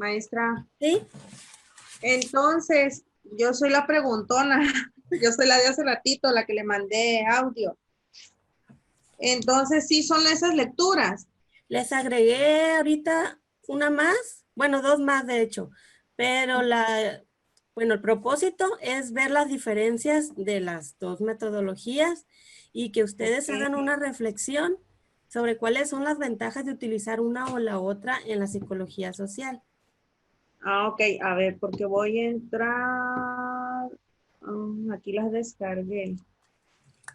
maestra. ¿Sí? Entonces, yo soy la preguntona. Yo soy la de hace ratito, la que le mandé audio. Entonces, sí son esas lecturas. Les agregué ahorita una más, bueno, dos más de hecho, pero bueno, el propósito es ver las diferencias de las dos metodologías y que ustedes Okay. hagan una reflexión sobre cuáles son las ventajas de utilizar una o la otra en la psicología social. Ok, a ver, porque voy a entrar. Aquí las descargué.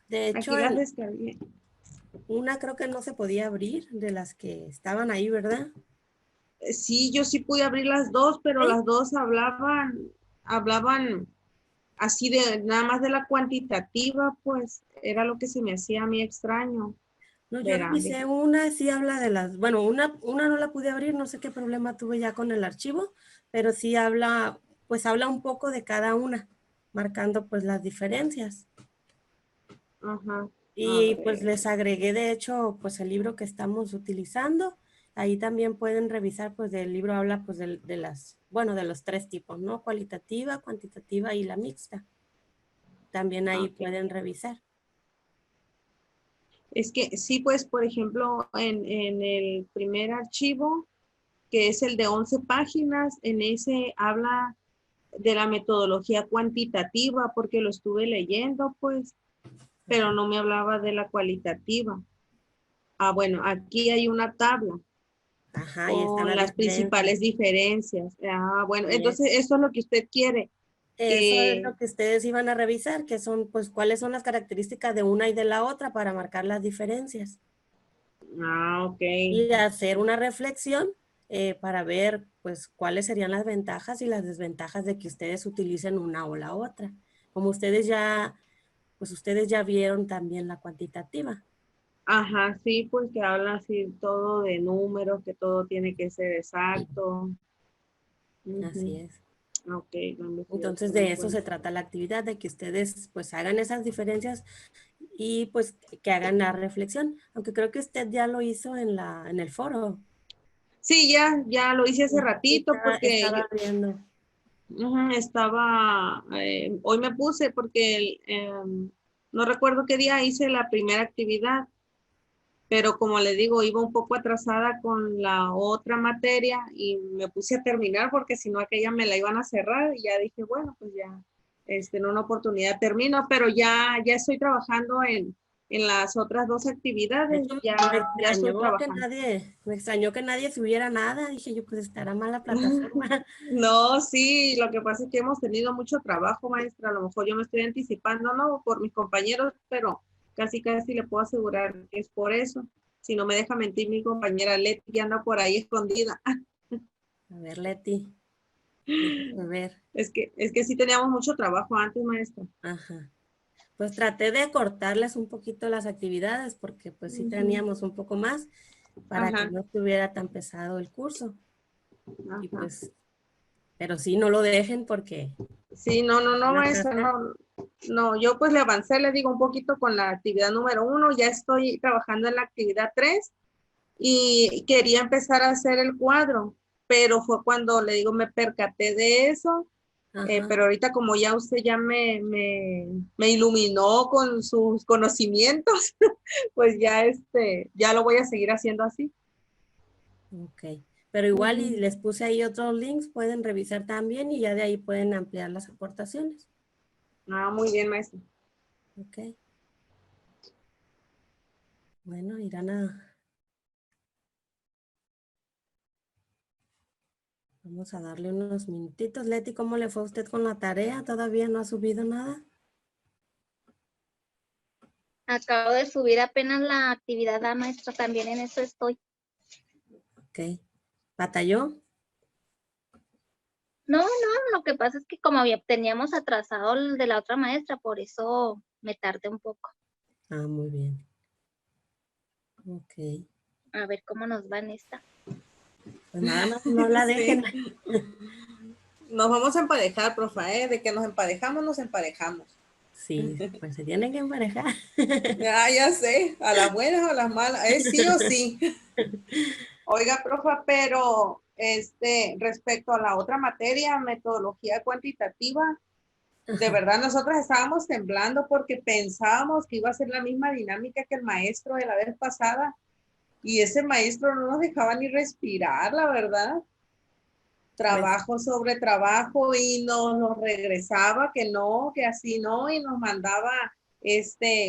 De hecho, Aquí las descargué. una creo que no se podía abrir de las que estaban ahí, ¿verdad? Sí, yo sí pude abrir las dos, pero ¿Sí? las dos hablaban así de nada más de la cuantitativa, pues era lo que se me hacía a mí extraño. No, yo Verán, revisé una, sí habla de las, bueno, una no la pude abrir, no sé qué problema tuve ya con el archivo, pero sí habla, pues habla un poco de cada una, marcando pues las diferencias. ajá, a Y pues ver. les agregué de hecho pues el libro que estamos utilizando. Ahí también pueden revisar pues del libro habla pues de las, bueno, de los tres tipos, ¿no? Cualitativa, cuantitativa y la mixta. También ahí Ok. pueden revisar. Es que sí, pues, por ejemplo, en el primer archivo, que es el de 11 páginas, en ese habla de la metodología cuantitativa, porque lo estuve leyendo, pues, pero no me hablaba de la cualitativa. Ah, bueno, aquí hay una tabla Ajá, ahí están con las las diferencias. principales diferencias. Ah, bueno, Así entonces es. eso es lo que usted quiere, Eso es que, lo que ustedes iban a revisar, que son, pues, cuáles son las características de una y de la otra para marcar las diferencias. ok, Y hacer una reflexión para ver, pues, cuáles serían las ventajas y las desventajas de que ustedes utilicen una o la otra. Como pues, ustedes ya vieron también la cuantitativa. ajá, sí, pues que habla así todo de números, que todo tiene que ser exacto. Así Ujú. es. Ok, la Entonces, investigación de eso se trata la actividad, de que ustedes, pues, hagan esas diferencias y, pues, que hagan la reflexión. Aunque creo que usted ya lo hizo en el foro. Sí, ya lo hice hace Sí, ratito porque estaba viendo. estaba, hoy me puse porque no recuerdo qué día hice la primera actividad, pero como le digo, iba un poco atrasada con la otra materia y me puse a terminar porque si no aquella me la iban a cerrar y ya dije, bueno, pues ya, en una oportunidad termino, pero ya estoy trabajando en las otras dos De actividades, hecho, ya estoy trabajando. me extrañó que nadie subiera nada. Dije yo, pues estará mal la plataforma. No, sí, lo que pasa es que hemos tenido mucho trabajo, maestra. A lo mejor yo me estoy anticipando, ¿no? Por mis compañeros, pero casi le puedo asegurar que es por eso. Si no me deja mentir mi compañera Leti, que anda por ahí escondida. A ver, Leti, déjame ver. Es que sí teníamos mucho trabajo antes, maestra. Ajá. Pues traté de cortarles un poquito las actividades porque pues sí Ujú. teníamos un poco más para que Ajá, no estuviera tan pesado el curso. Y ajá. pues, pero sí, no lo dejen porque Sí, no, van a maestra, tratar. no, yo pues le avancé, le digo un poquito con la actividad número 1, ya estoy trabajando en la actividad 3 y quería empezar a hacer el cuadro, pero fue cuando le digo me percaté de eso, Ajá. pero ahorita como ya usted ya me iluminó con sus conocimientos, pues ya lo voy a seguir haciendo así. Ok, pero igual y Ujú. les puse ahí otros links, pueden revisar también y ya de ahí pueden ampliar las aportaciones. Ah, muy bien, maestra. Ok, bueno, irán a, vamos a darle unos minutitos. Leti, ¿cómo le fue a usted con la tarea? ¿Todavía no ha subido nada? Acabo de subir apenas la actividad A, maestra, también en eso estoy. Ok, ¿batalló? No, lo que pasa es que como teníamos atrasado el de la otra maestra, por eso me tardé un poco. Ah, muy bien. Ok, A ver cómo nos va en esta. pues nada más no la dejen. Sí, nos vamos a emparejar, profa, ¿eh? De que nos emparejamos, nos emparejamos. Sí, pues se tienen que emparejar. Ya sé, a las buenas o a las malas, es sí o sí. Oiga, profa, pero respecto a la otra materia, metodología cuantitativa, de verdad nosotros estábamos temblando porque pensábamos que iba a ser la misma dinámica que el maestro de la vez pasada y ese maestro no nos dejaba ni respirar, la verdad. Trabajo sobre trabajo y nos regresaba que no, que así no, y nos mandaba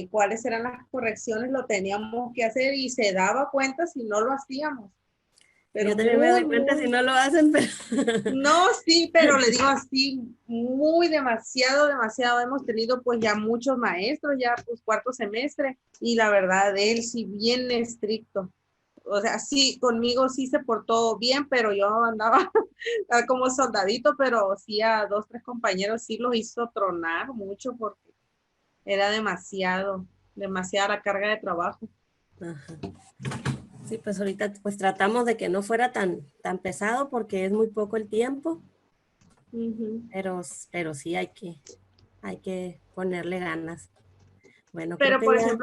cuáles eran las correcciones, lo teníamos que hacer y se daba cuenta si no lo hacíamos. Pero yo también me doy cuenta si no lo hacen, pero... No, sí, pero le digo así, muy demasiado, demasiado. Hemos tenido pues ya muchos maestros, ya pues cuarto semestre, y la verdad, él sí bien estricto. O sea, sí, conmigo sí se portó bien, pero yo andaba como soldadito, pero sí a 2, 3 compañeros sí los hizo tronar mucho porque era demasiado, demasiada la carga de trabajo. Ajá. Sí, pues ahorita pues tratamos de que no fuera tan pesado porque es muy poco el tiempo, pero sí hay que ponerle ganas. Bueno, creo Pero que ya...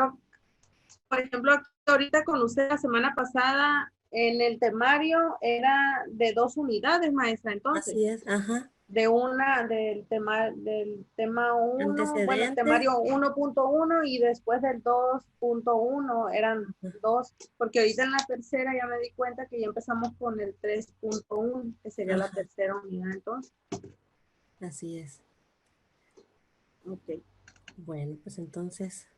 por ejemplo, ahorita con usted la semana pasada en el temario era de 2 unidades, maestra, entonces. Así es, ajá. Del tema 1, bueno, Antecedentes. temario 1.1 y después del 2.1 eran 2, porque ahorita en la tercera ya me di cuenta que ya empezamos con el 3.1, que sería la Ajá. tercera unidad entonces. Así es. Ok. Bueno, pues entonces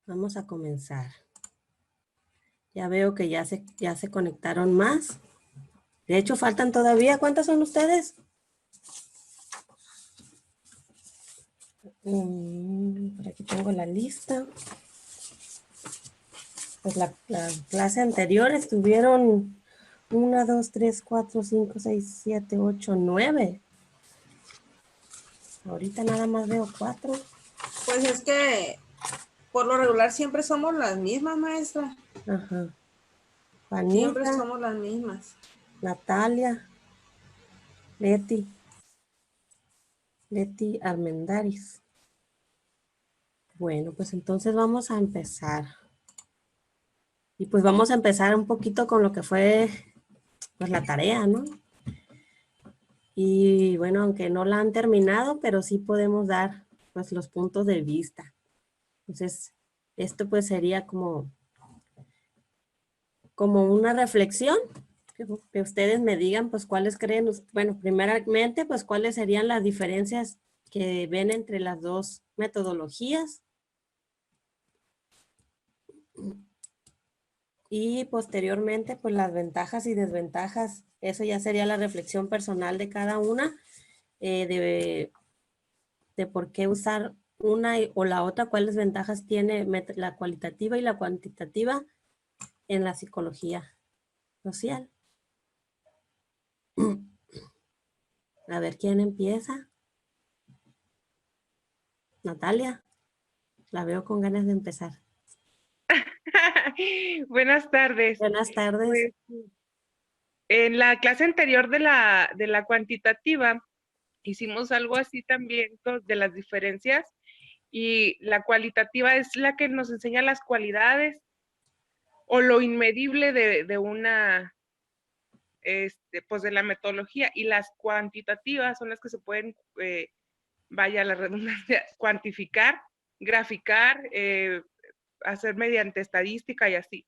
vamos a comenzar. Ya veo que ya se conectaron más. De hecho, faltan todavía. ¿Cuántas son ustedes? Por aquí tengo la lista. Pues la clase anterior estuvieron 1, 2, 3, 4, 5, 6, 7, 8, 9. Ahorita nada más veo 4. Pues es que por lo regular siempre somos las mismas, maestra. Ajá. Siempre Juanita, somos las mismas. Natalia, Leti Armendáriz. Bueno, pues entonces vamos a empezar. Y pues vamos a empezar un poquito con lo que fue pues la tarea, ¿no? Y bueno, aunque no la han terminado, pero sí podemos dar pues los puntos de vista. Entonces, esto pues sería como una reflexión, que ustedes me digan pues cuáles creen, bueno, primeramente pues cuáles serían las diferencias que ven entre las dos metodologías. Y posteriormente pues las ventajas y desventajas, eso ya sería la reflexión personal de cada una, de por qué usar una o la otra, cuáles ventajas tiene la cualitativa y la cuantitativa en la psicología social. A ver quién empieza. Natalia, la veo con ganas de empezar. Buenas tardes. Buenas tardes. Pues, en la clase anterior de la cuantitativa hicimos algo así también de las diferencias, y la cualitativa es la que nos enseña las cualidades o lo inmedible de una, pues de la metodología, y las cuantitativas son las que se pueden, vaya la redundancia, cuantificar, graficar, hacer mediante estadística y así.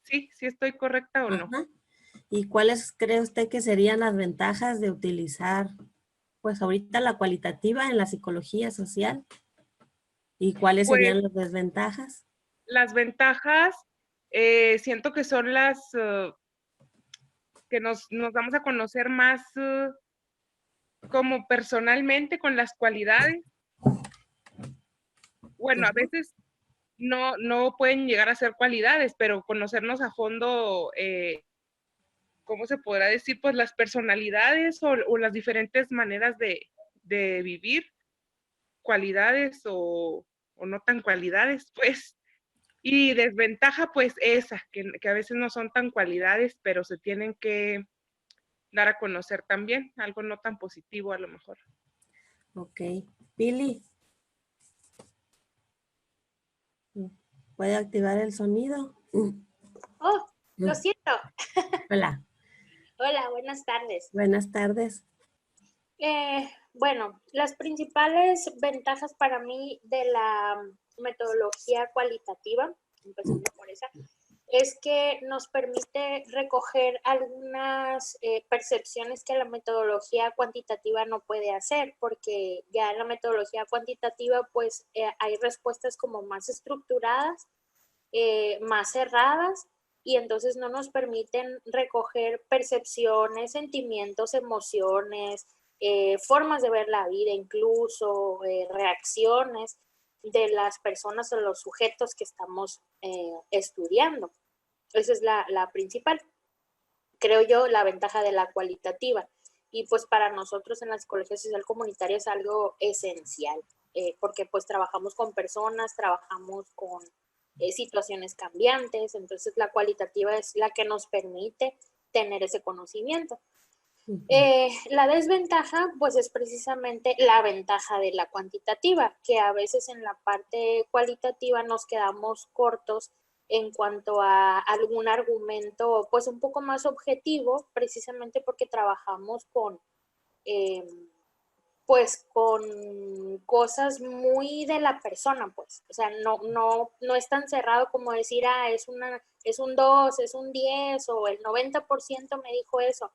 ¿Sí? ¿Sí estoy correcta o no? Ajá. ¿Y cuáles cree usted que serían las ventajas de utilizar, pues ahorita la cualitativa en la psicología social? ¿Y cuáles Pues serían las desventajas? las ventajas, siento que son las que nos vamos a conocer más como personalmente con las cualidades. Bueno, a veces no pueden llegar a ser cualidades, pero conocernos a fondo, ¿cómo se podrá decir? Pues las personalidades o las diferentes maneras de vivir, cualidades o no tan cualidades, pues. Y desventaja, pues esa, que a veces no son tan cualidades, pero se tienen que dar a conocer también, algo no tan positivo a lo mejor. Ok. Pili, ¿puede activar el sonido? Oh, lo siento. Hola. Hola, buenas tardes. Buenas tardes. Bueno, las principales ventajas para mí de la metodología cualitativa, empezando por esa, es que nos permite recoger algunas percepciones que la metodología cuantitativa no puede hacer, porque ya en la metodología cuantitativa pues hay respuestas como más estructuradas, más cerradas, y entonces no nos permiten recoger percepciones, sentimientos, emociones, formas de ver la vida, incluso reacciones de las personas o los sujetos que estamos estudiando. Esa es la principal, creo yo, la ventaja de la cualitativa. Y pues para nosotros en la psicología social comunitaria es algo esencial, porque pues trabajamos con personas, trabajamos con situaciones cambiantes, entonces la cualitativa es la que nos permite tener ese conocimiento. La desventaja, pues es precisamente la ventaja de la cuantitativa, que a veces en la parte cualitativa nos quedamos cortos en cuanto a algún argumento, pues un poco más objetivo, precisamente porque trabajamos con, pues con cosas muy de la persona, pues, o sea, no es tan cerrado como decir, es un 2, es un 10 o el 90% me dijo eso.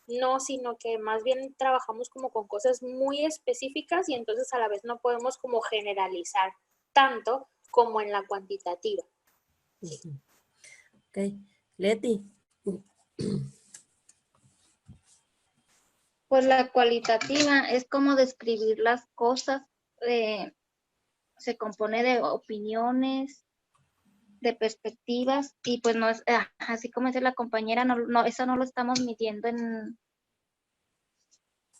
No, sino que más bien trabajamos como con cosas muy específicas y entonces a la vez no podemos como generalizar tanto como en la cuantitativa. Ok. Leti. Pues la cualitativa es como describir las cosas, se compone de opiniones, de perspectivas, y pues no es, así como dice la compañera, eso no lo estamos midiendo en,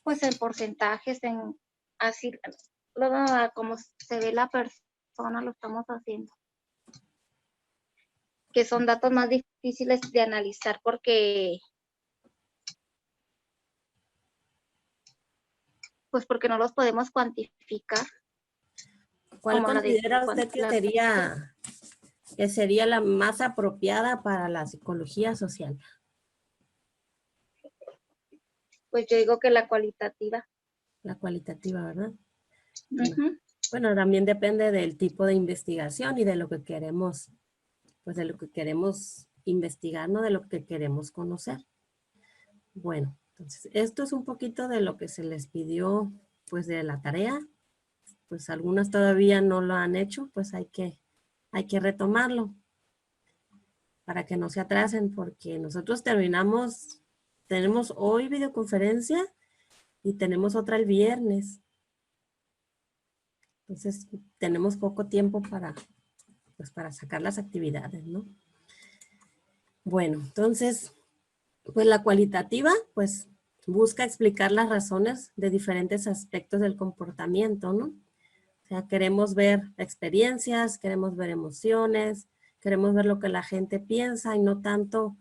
pues en porcentajes, en así, como se ve la persona lo estamos haciendo. Que son datos más difíciles de analizar porque no los podemos cuantificar. ¿Cuál como considera usted que sería la más apropiada para la psicología social? Pues yo digo que la cualitativa. La cualitativa, ¿verdad? Uh-huh. Bueno, también depende del tipo de investigación y de lo que queremos, pues de lo que queremos investigar, no de lo que queremos conocer. Bueno, entonces esto es un poquito de lo que se les pidió, pues de la tarea. Pues algunas todavía no lo han hecho, pues hay que retomarlo para que no se atrasen, porque nosotros tenemos hoy videoconferencia y tenemos otra el viernes. Entonces tenemos poco tiempo para sacar las actividades, ¿no? Bueno, entonces, pues la cualitativa, pues busca explicar las razones de diferentes aspectos del comportamiento, ¿no? O sea, queremos ver experiencias, queremos ver emociones, queremos ver lo que la gente piensa y no tanto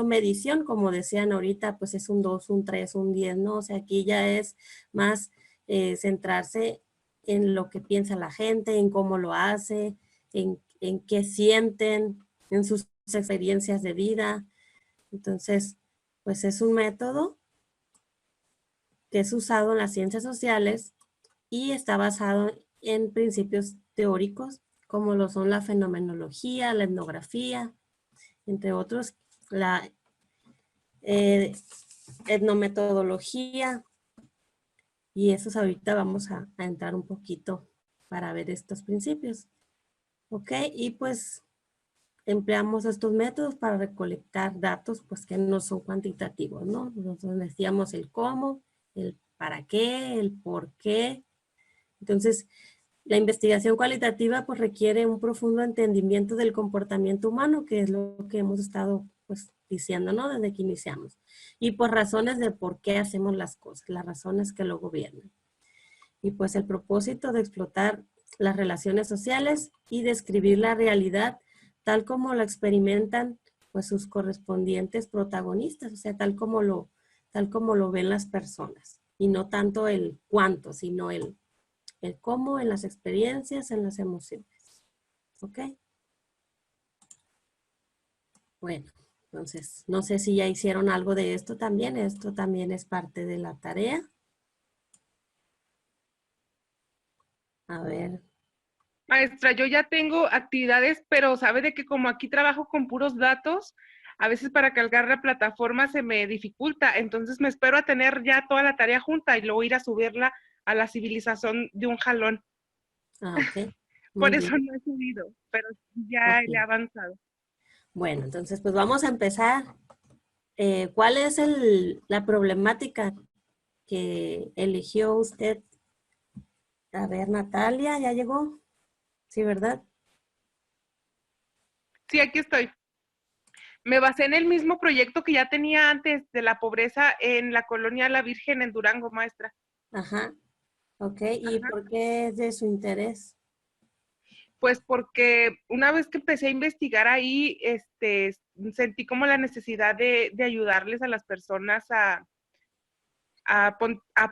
medición, como decían ahorita, pues es un 2, un 3, un 10, ¿no? O sea, aquí ya es más centrarse en lo que piensa la gente, en cómo lo hace, en qué sienten, en sus experiencias de vida. Entonces, pues es un método que es usado en las ciencias sociales y está basado en principios teóricos como lo son la fenomenología, la etnografía, entre otros, la etnometodología, y esos ahorita vamos a entrar un poquito para ver estos principios. Ok, y pues empleamos estos métodos para recolectar datos pues que no son cuantitativos, ¿no? Nosotros decíamos el cómo, el para qué, el por qué. Entonces, la investigación cualitativa pues requiere un profundo entendimiento del comportamiento humano, que es lo que hemos estado pues diciendo, ¿no? Desde que iniciamos. Y por razones de por qué hacemos las cosas, las razones que lo gobiernan. Y pues el propósito de explotar las relaciones sociales y describir la realidad tal como lo experimentan pues sus correspondientes protagonistas, o sea, tal como lo ven las personas. Y no tanto el cuánto, sino el cómo, en las experiencias, en las emociones. ¿Ok? Bueno, Entonces, no sé si ya hicieron algo de esto también. Esto también es parte de la tarea. A ver. Maestra, yo ya tengo actividades, pero sabe de que como aquí trabajo con puros datos, a veces para cargar la plataforma se me dificulta, entonces me espero a tener ya toda la tarea junta y luego ir a subirla a la civilización de un jalón. Ah, ok. Muy Por eso bien. no he subido, pero ya Ok. le he avanzado. Bueno, entonces pues vamos a empezar. ¿Cuál es la problemática que eligió usted? A ver, Natalia, ¿ya llegó? Sí, ¿verdad? Sí, aquí estoy. Me basé en el mismo proyecto que ya tenía antes de la pobreza en la colonia La Virgen en Durango, maestra. Ajá. Ok. ¿Y Ajá. por qué es de su interés? Pues porque una vez que empecé a investigar ahí, sentí como la necesidad de ayudarles a las personas a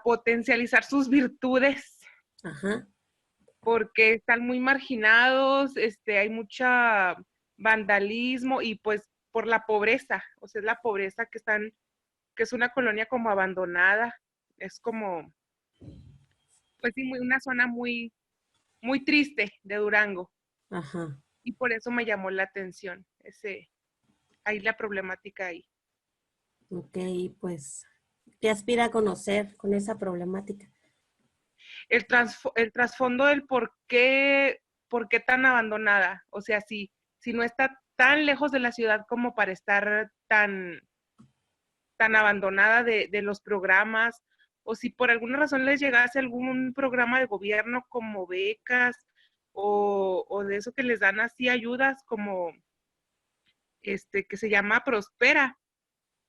potencializar sus virtudes, Ajá. porque están muy marginados, hay mucha vandalismo y pues por la pobreza, o sea, es la pobreza que es una colonia como abandonada, es como, pues sí, una zona muy, muy triste de Durango Ajá. y por eso me llamó la atención ahí la problemática ahí. Ok, pues, ¿qué aspira a conocer con esa problemática? El trasfondo del por qué tan abandonada. O sea, si no está tan lejos de la ciudad como para estar tan abandonada de los programas, o si por alguna razón les llegase algún programa de gobierno como becas o de eso que les dan así ayudas como que se llama Prospera,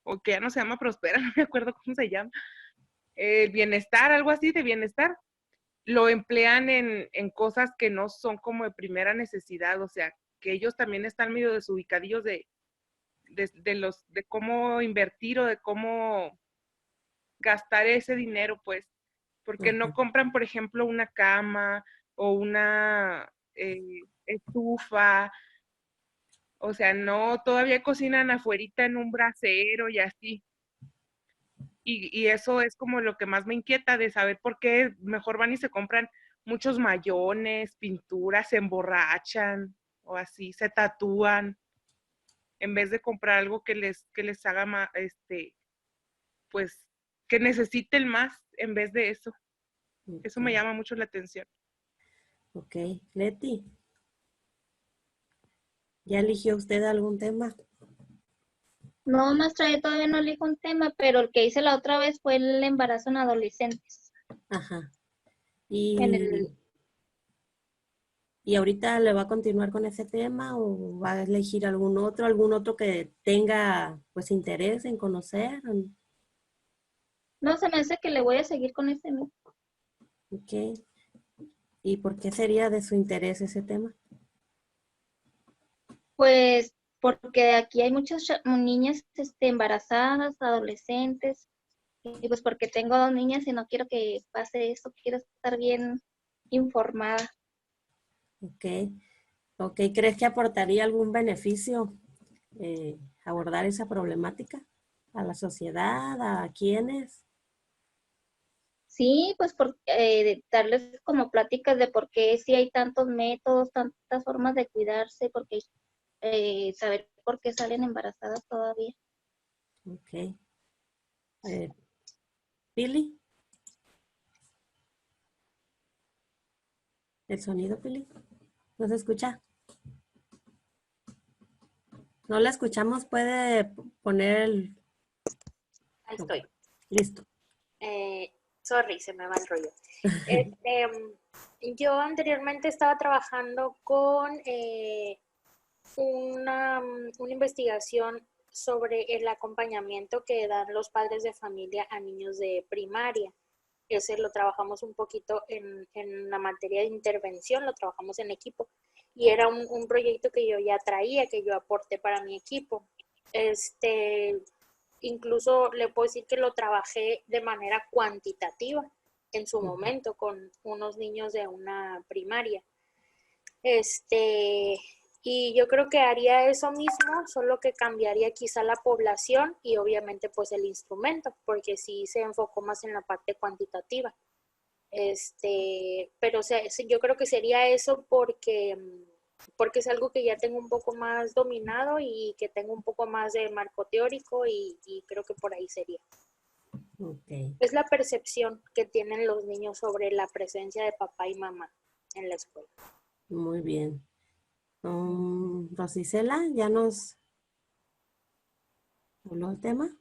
o que ya no se llama Prospera, no me acuerdo cómo se llama, el bienestar, algo así de bienestar, lo emplean en cosas que no son como de primera necesidad, o sea, que ellos también están medio desubicadillos de cómo invertir o de cómo gastar ese dinero, pues, porque no Ajá. compran, por ejemplo, una cama o una estufa, o sea, no, todavía cocinan afuerita en un brasero y así. Y eso es como lo que más me inquieta de saber por qué mejor van y se compran muchos mayones, pinturas, se emborrachan o así, se tatúan, en vez de comprar algo que les haga más, pues, que necesiten más en vez de eso. Eso me Ok, llama mucho la atención. ok. Leti, ¿ya eligió usted algún tema? No, maestra, yo todavía no elijo un tema, pero el que hice la otra vez fue el embarazo en adolescentes. Ajá. En el, ¿Y, y ahorita le va a continuar con ese tema o va a elegir algún otro que tenga pues interés en conocer? no, se me hace que le voy a seguir con ese mismo. Ok. ¿Y por qué sería de su interés ese tema? Pues porque aquí hay muchas niñas embarazadas, adolescentes, y pues porque tengo dos niñas y no quiero que pase eso, quiero estar bien informada. Ok. Ok, ¿crees que aportaría algún beneficio abordar esa problemática a la sociedad, a quienes? Sí, pues darles como pláticas de por qué sí hay tantos métodos, tantas formas de cuidarse, porque saber por qué salen embarazadas todavía. Ok. Eh, Pili, el sonido, Pili, ¿no se escucha? No la escuchamos, puede poner el... Ahí Ok, estoy. listo. Sorry, se me va el rollo. Yo anteriormente estaba trabajando con una investigación sobre el acompañamiento que dan los padres de familia a niños de primaria. Ese lo trabajamos un poquito en la materia de intervención, lo trabajamos en equipo. Y era un proyecto que yo ya traía, que yo aporté para mi equipo. Incluso le puedo decir que lo trabajé de manera cuantitativa en su momento con unos niños de una primaria. Y yo creo que haría eso mismo, solo que cambiaría quizá la población y obviamente pues el instrumento, porque sí se enfocó más en la parte cuantitativa. Pero o sea, yo creo que sería eso porque es algo que ya tengo un poco más dominado y que tengo un poco más de marco teórico y creo que por ahí sería. Ok, Es la percepción que tienen los niños sobre la presencia de papá y mamá en la escuela. muy bien. Rosicela, ¿ya nos habló el tema?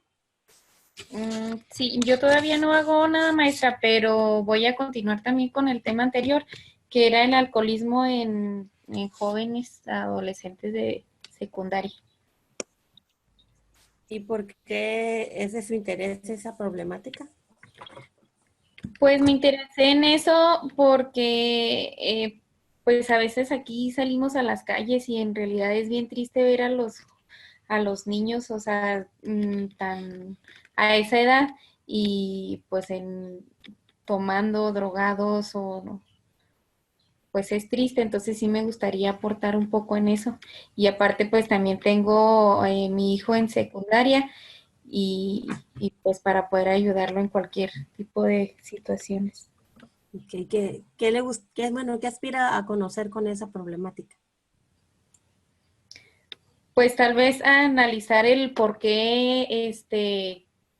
Sí, yo todavía no hago nada, maestra, pero voy a continuar también con el tema anterior, que era el alcoholismo en jóvenes adolescentes de secundaria. ¿Y por qué es de su interés esa problemática? Pues me interesé en eso porque pues a veces aquí salimos a las calles y en realidad es bien triste ver a los niños, o sea, tan a esa edad y pues tomando drogados o no, pues es triste, entonces sí me gustaría aportar un poco en eso. Y aparte pues también tengo mi hijo en secundaria y pues para poder ayudarlo en cualquier tipo de situaciones. Okay. ¿Qué le gusta, bueno, qué aspira a conocer con esa problemática? Pues tal vez a analizar el por qué,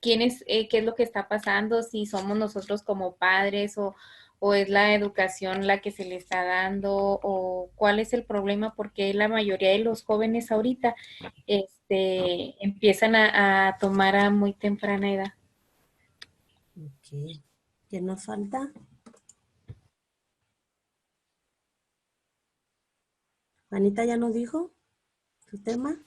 quién es, qué es lo que está pasando, si somos nosotros como padres o es la educación la que se le está dando o cuál es el problema, porque la mayoría de los jóvenes ahorita, empiezan a tomar a muy temprana edad. Ok. ¿Qué nos falta? Juanita ya nos dijo su tema.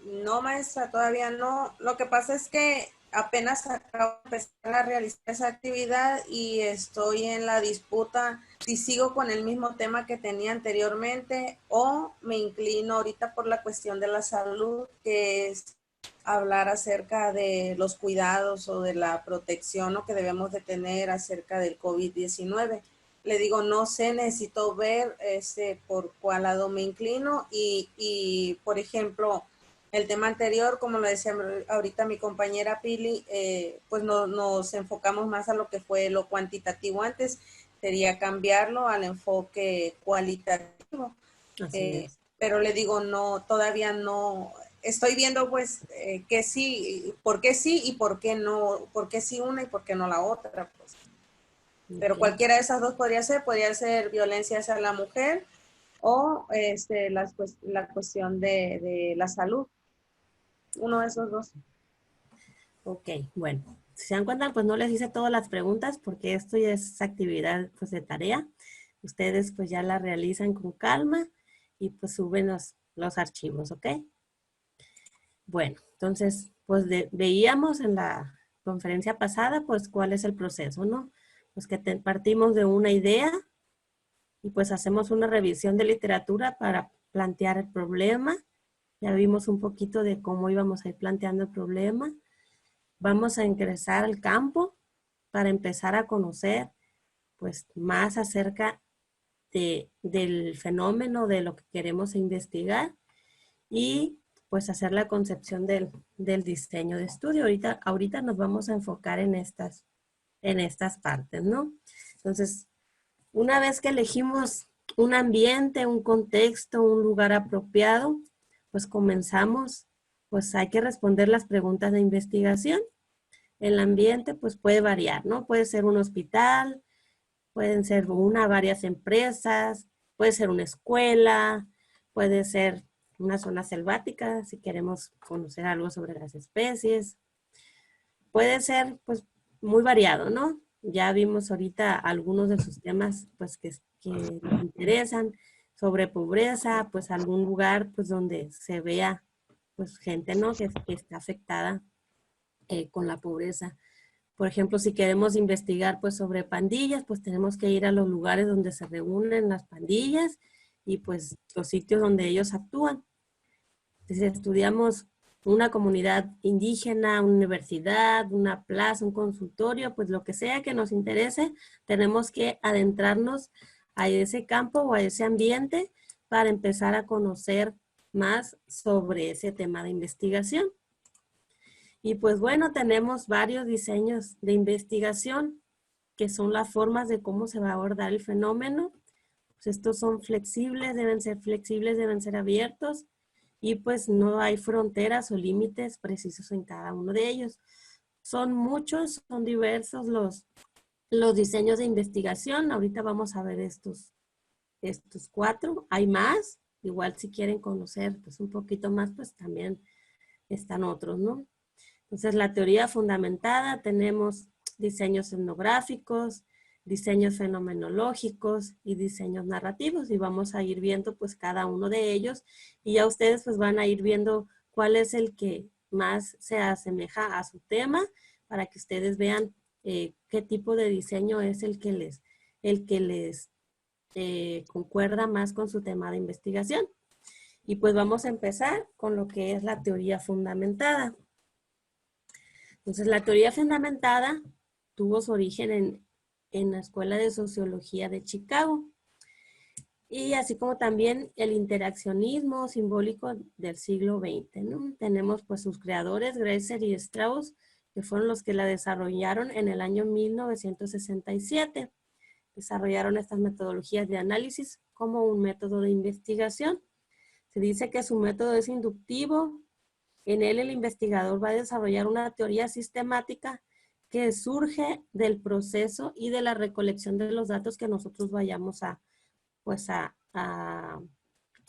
No, maestra, todavía no. Lo que pasa es que apenas acabo de empezar a realizar esa actividad y estoy en la disputa si sigo con el mismo tema que tenía anteriormente o me inclino ahorita por la cuestión de la salud, que es hablar acerca de los cuidados o de la protección, ¿no?, que debemos de tener acerca del COVID-19. Le digo, no sé, necesito ver por cuál lado me inclino y por ejemplo, el tema anterior, como lo decía ahorita mi compañera Pili, pues nos enfocamos más a lo que fue lo cuantitativo antes, sería cambiarlo al enfoque cualitativo. Así es. Pero le digo, no, todavía no, estoy viendo pues que sí y por qué no, por qué sí una y por qué no la otra, pues. Pero Ok. cualquiera de esas dos podría ser violencia hacia la mujer o la cuestión de la salud. Uno de esos dos. Ok, bueno. Si se dan cuenta, pues no les hice todas las preguntas porque esto ya es actividad pues de tarea. Ustedes pues ya la realizan con calma y pues suben los archivos, ¿ok? Bueno, entonces pues veíamos en la conferencia pasada pues cuál es el proceso, ¿no? Pues que partimos de una idea y pues hacemos una revisión de literatura para plantear el problema. Ya vimos un poquito de cómo íbamos a ir planteando el problema. Vamos a ingresar al campo para empezar a conocer pues más acerca del fenómeno, de lo que queremos investigar y pues hacer la concepción del diseño de estudio. Ahorita nos vamos a enfocar en estas partes, ¿no? Entonces, una vez que elegimos un ambiente, un contexto, un lugar apropiado, pues comenzamos, pues hay que responder las preguntas de investigación. El ambiente pues puede variar, ¿no? Puede ser un hospital, pueden ser varias empresas, puede ser una escuela, puede ser una zona selvática si queremos conocer algo sobre las especies. Puede ser pues muy variado, ¿no? Ya vimos ahorita algunos de sus temas pues que nos interesan sobre pobreza, pues algún lugar pues donde se vea pues gente, ¿no? Que está afectada con la pobreza. Por ejemplo, si queremos investigar pues sobre pandillas, pues tenemos que ir a los lugares donde se reúnen las pandillas y pues los sitios donde ellos actúan. Si estudiamos una comunidad indígena, una universidad, una plaza, un consultorio, pues lo que sea que nos interese, tenemos que adentrarnos a ese campo o a ese ambiente para empezar a conocer más sobre ese tema de investigación. Y pues bueno, tenemos varios diseños de investigación que son las formas de cómo se va a abordar el fenómeno. Pues estos son flexibles, deben ser abiertos y pues no hay fronteras o límites precisos en cada uno de ellos. Son muchos, son diversos los diseños de investigación. Ahorita vamos a ver estos 4. Hay más, igual si quieren conocer pues un poquito más, pues también están otros, ¿no? Entonces la teoría fundamentada, tenemos diseños etnográficos, diseños fenomenológicos y diseños narrativos, y vamos a ir viendo pues cada uno de ellos, y ya ustedes pues van a ir viendo cuál es el que más se asemeja a su tema, para que ustedes vean qué tipo de diseño es el que les concuerda más con su tema de investigación. Y pues vamos a empezar con lo que es la teoría fundamentada. Entonces la teoría fundamentada tuvo su origen en la Escuela de Sociología de Chicago, y así como también el interaccionismo simbólico del siglo XX, ¿no? Tenemos pues sus creadores, Greiser y Strauss, que fueron los que la desarrollaron en el año 1967. Desarrollaron estas metodologías de análisis como un método de investigación. Se dice que su método es inductivo. En él el investigador va a desarrollar una teoría sistemática que surge del proceso y de la recolección de los datos que nosotros vayamos a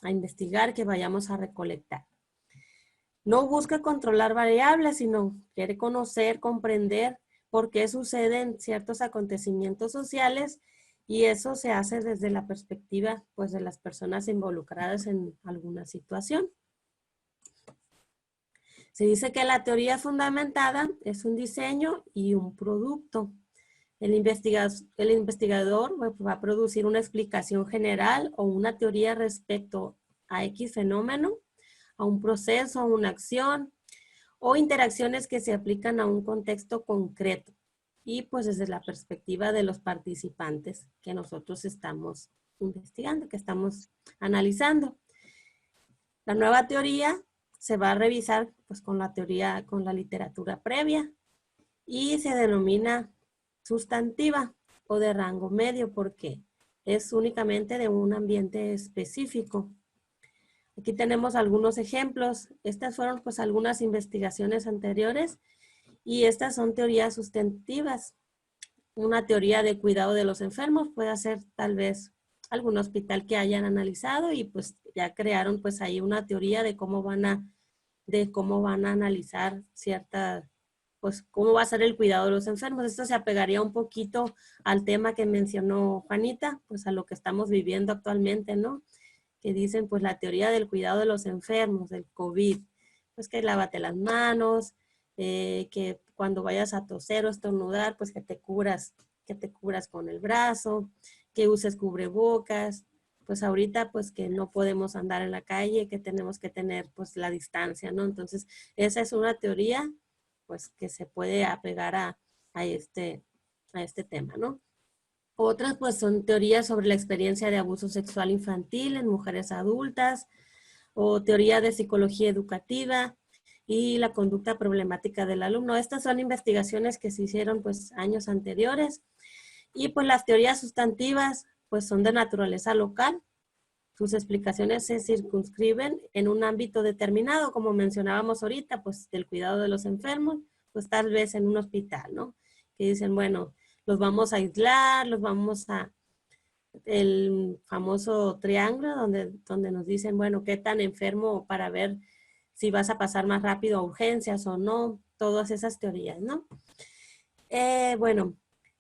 investigar, que vayamos a recolectar. No busca controlar variables, sino quiere conocer, comprender por qué suceden ciertos acontecimientos sociales, y eso se hace desde la perspectiva pues de las personas involucradas en alguna situación. Se dice que la teoría fundamentada es un diseño y un producto. El investigador va a producir una explicación general o una teoría respecto a X fenómeno, a un proceso, a una acción o interacciones que se aplican a un contexto concreto, y pues desde la perspectiva de los participantes que nosotros estamos investigando, que estamos analizando. La nueva teoría se va a revisar pues con la literatura previa, y se denomina sustantiva o de rango medio porque es únicamente de un ambiente específico. Aquí tenemos algunos ejemplos. Estas fueron pues algunas investigaciones anteriores, y estas son teorías sustantivas. Una teoría de cuidado de los enfermos puede ser tal vez algún hospital que hayan analizado, y pues ya crearon pues ahí una teoría de cómo van a analizar pues cómo va a ser el cuidado de los enfermos. Esto se apegaría un poquito al tema que mencionó Juanita, pues a lo que estamos viviendo actualmente, ¿no? Que dicen pues la teoría del cuidado de los enfermos, del COVID, pues que lávate las manos, que cuando vayas a toser o estornudar, pues que te cubras con el brazo, que uses cubrebocas. Pues ahorita pues que no podemos andar en la calle, que tenemos que tener pues la distancia, ¿no? Entonces esa es una teoría pues que se puede apegar a este tema, ¿no? Otras pues son teorías sobre la experiencia de abuso sexual infantil en mujeres adultas, o teoría de psicología educativa y la conducta problemática del alumno. Estas son investigaciones que se hicieron pues años anteriores. Y pues las teorías sustantivas pues son de naturaleza local. Sus explicaciones se circunscriben en un ámbito determinado, como mencionábamos ahorita, pues del cuidado de los enfermos, pues tal vez en un hospital, ¿no? Que dicen, bueno, los vamos a aislar, el famoso triángulo donde nos dicen, bueno, qué tan enfermo para ver si vas a pasar más rápido a urgencias o no, todas esas teorías, ¿no? Bueno,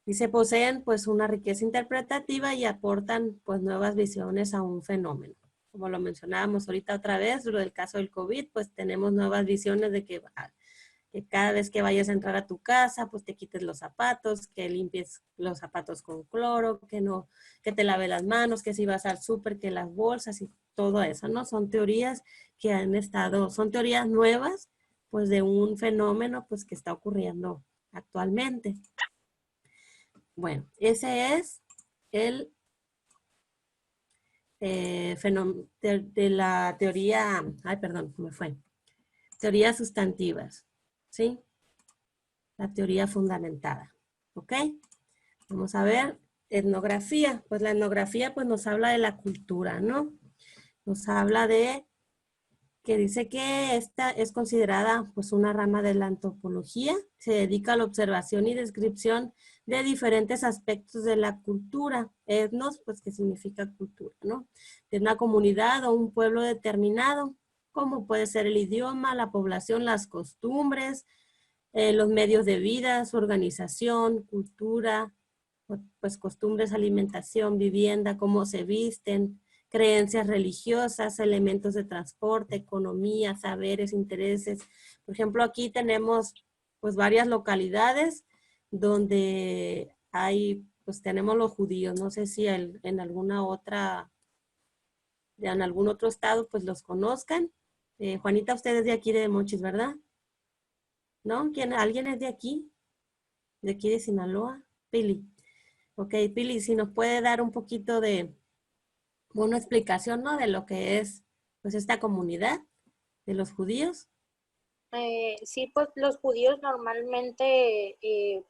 y se poseen pues una riqueza interpretativa y aportan pues nuevas visiones a un fenómeno. Como lo mencionábamos ahorita otra vez, lo del caso del COVID, pues tenemos nuevas visiones de que cada vez que vayas a entrar a tu casa, pues te quites los zapatos, que limpies los zapatos con cloro, que te laves las manos, que si vas al súper, que las bolsas y todo eso, ¿no? Son teorías son teorías nuevas, pues de un fenómeno pues que está ocurriendo actualmente. Bueno, ese es el de la teoría, ay, perdón, me fue. Teorías sustantivas, ¿sí? La teoría fundamentada, ¿ok? Vamos a ver, etnografía. Pues la etnografía pues nos habla de la cultura, ¿no? Nos habla de que dice que esta es considerada pues una rama de la antropología, se dedica a la observación y descripción de diferentes aspectos de la cultura. Etnos, pues que significa cultura, ¿no? De una comunidad o un pueblo determinado, como puede ser el idioma, la población, las costumbres, los medios de vida, su organización, cultura, pues costumbres, alimentación, vivienda, cómo se visten, creencias religiosas, elementos de transporte, economía, saberes, intereses. Por ejemplo, aquí tenemos pues varias localidades donde hay, pues tenemos los judíos. No sé si en alguna otra, en algún otro estado pues los conozcan. Juanita, usted es de aquí de Mochis, ¿verdad? ¿No? ¿Alguien es de aquí? ¿De aquí de Sinaloa? Pili. Ok, Pili, si nos puede dar un poquito de una explicación, ¿no? De lo que es, pues, esta comunidad de los judíos. Sí, pues los judíos normalmente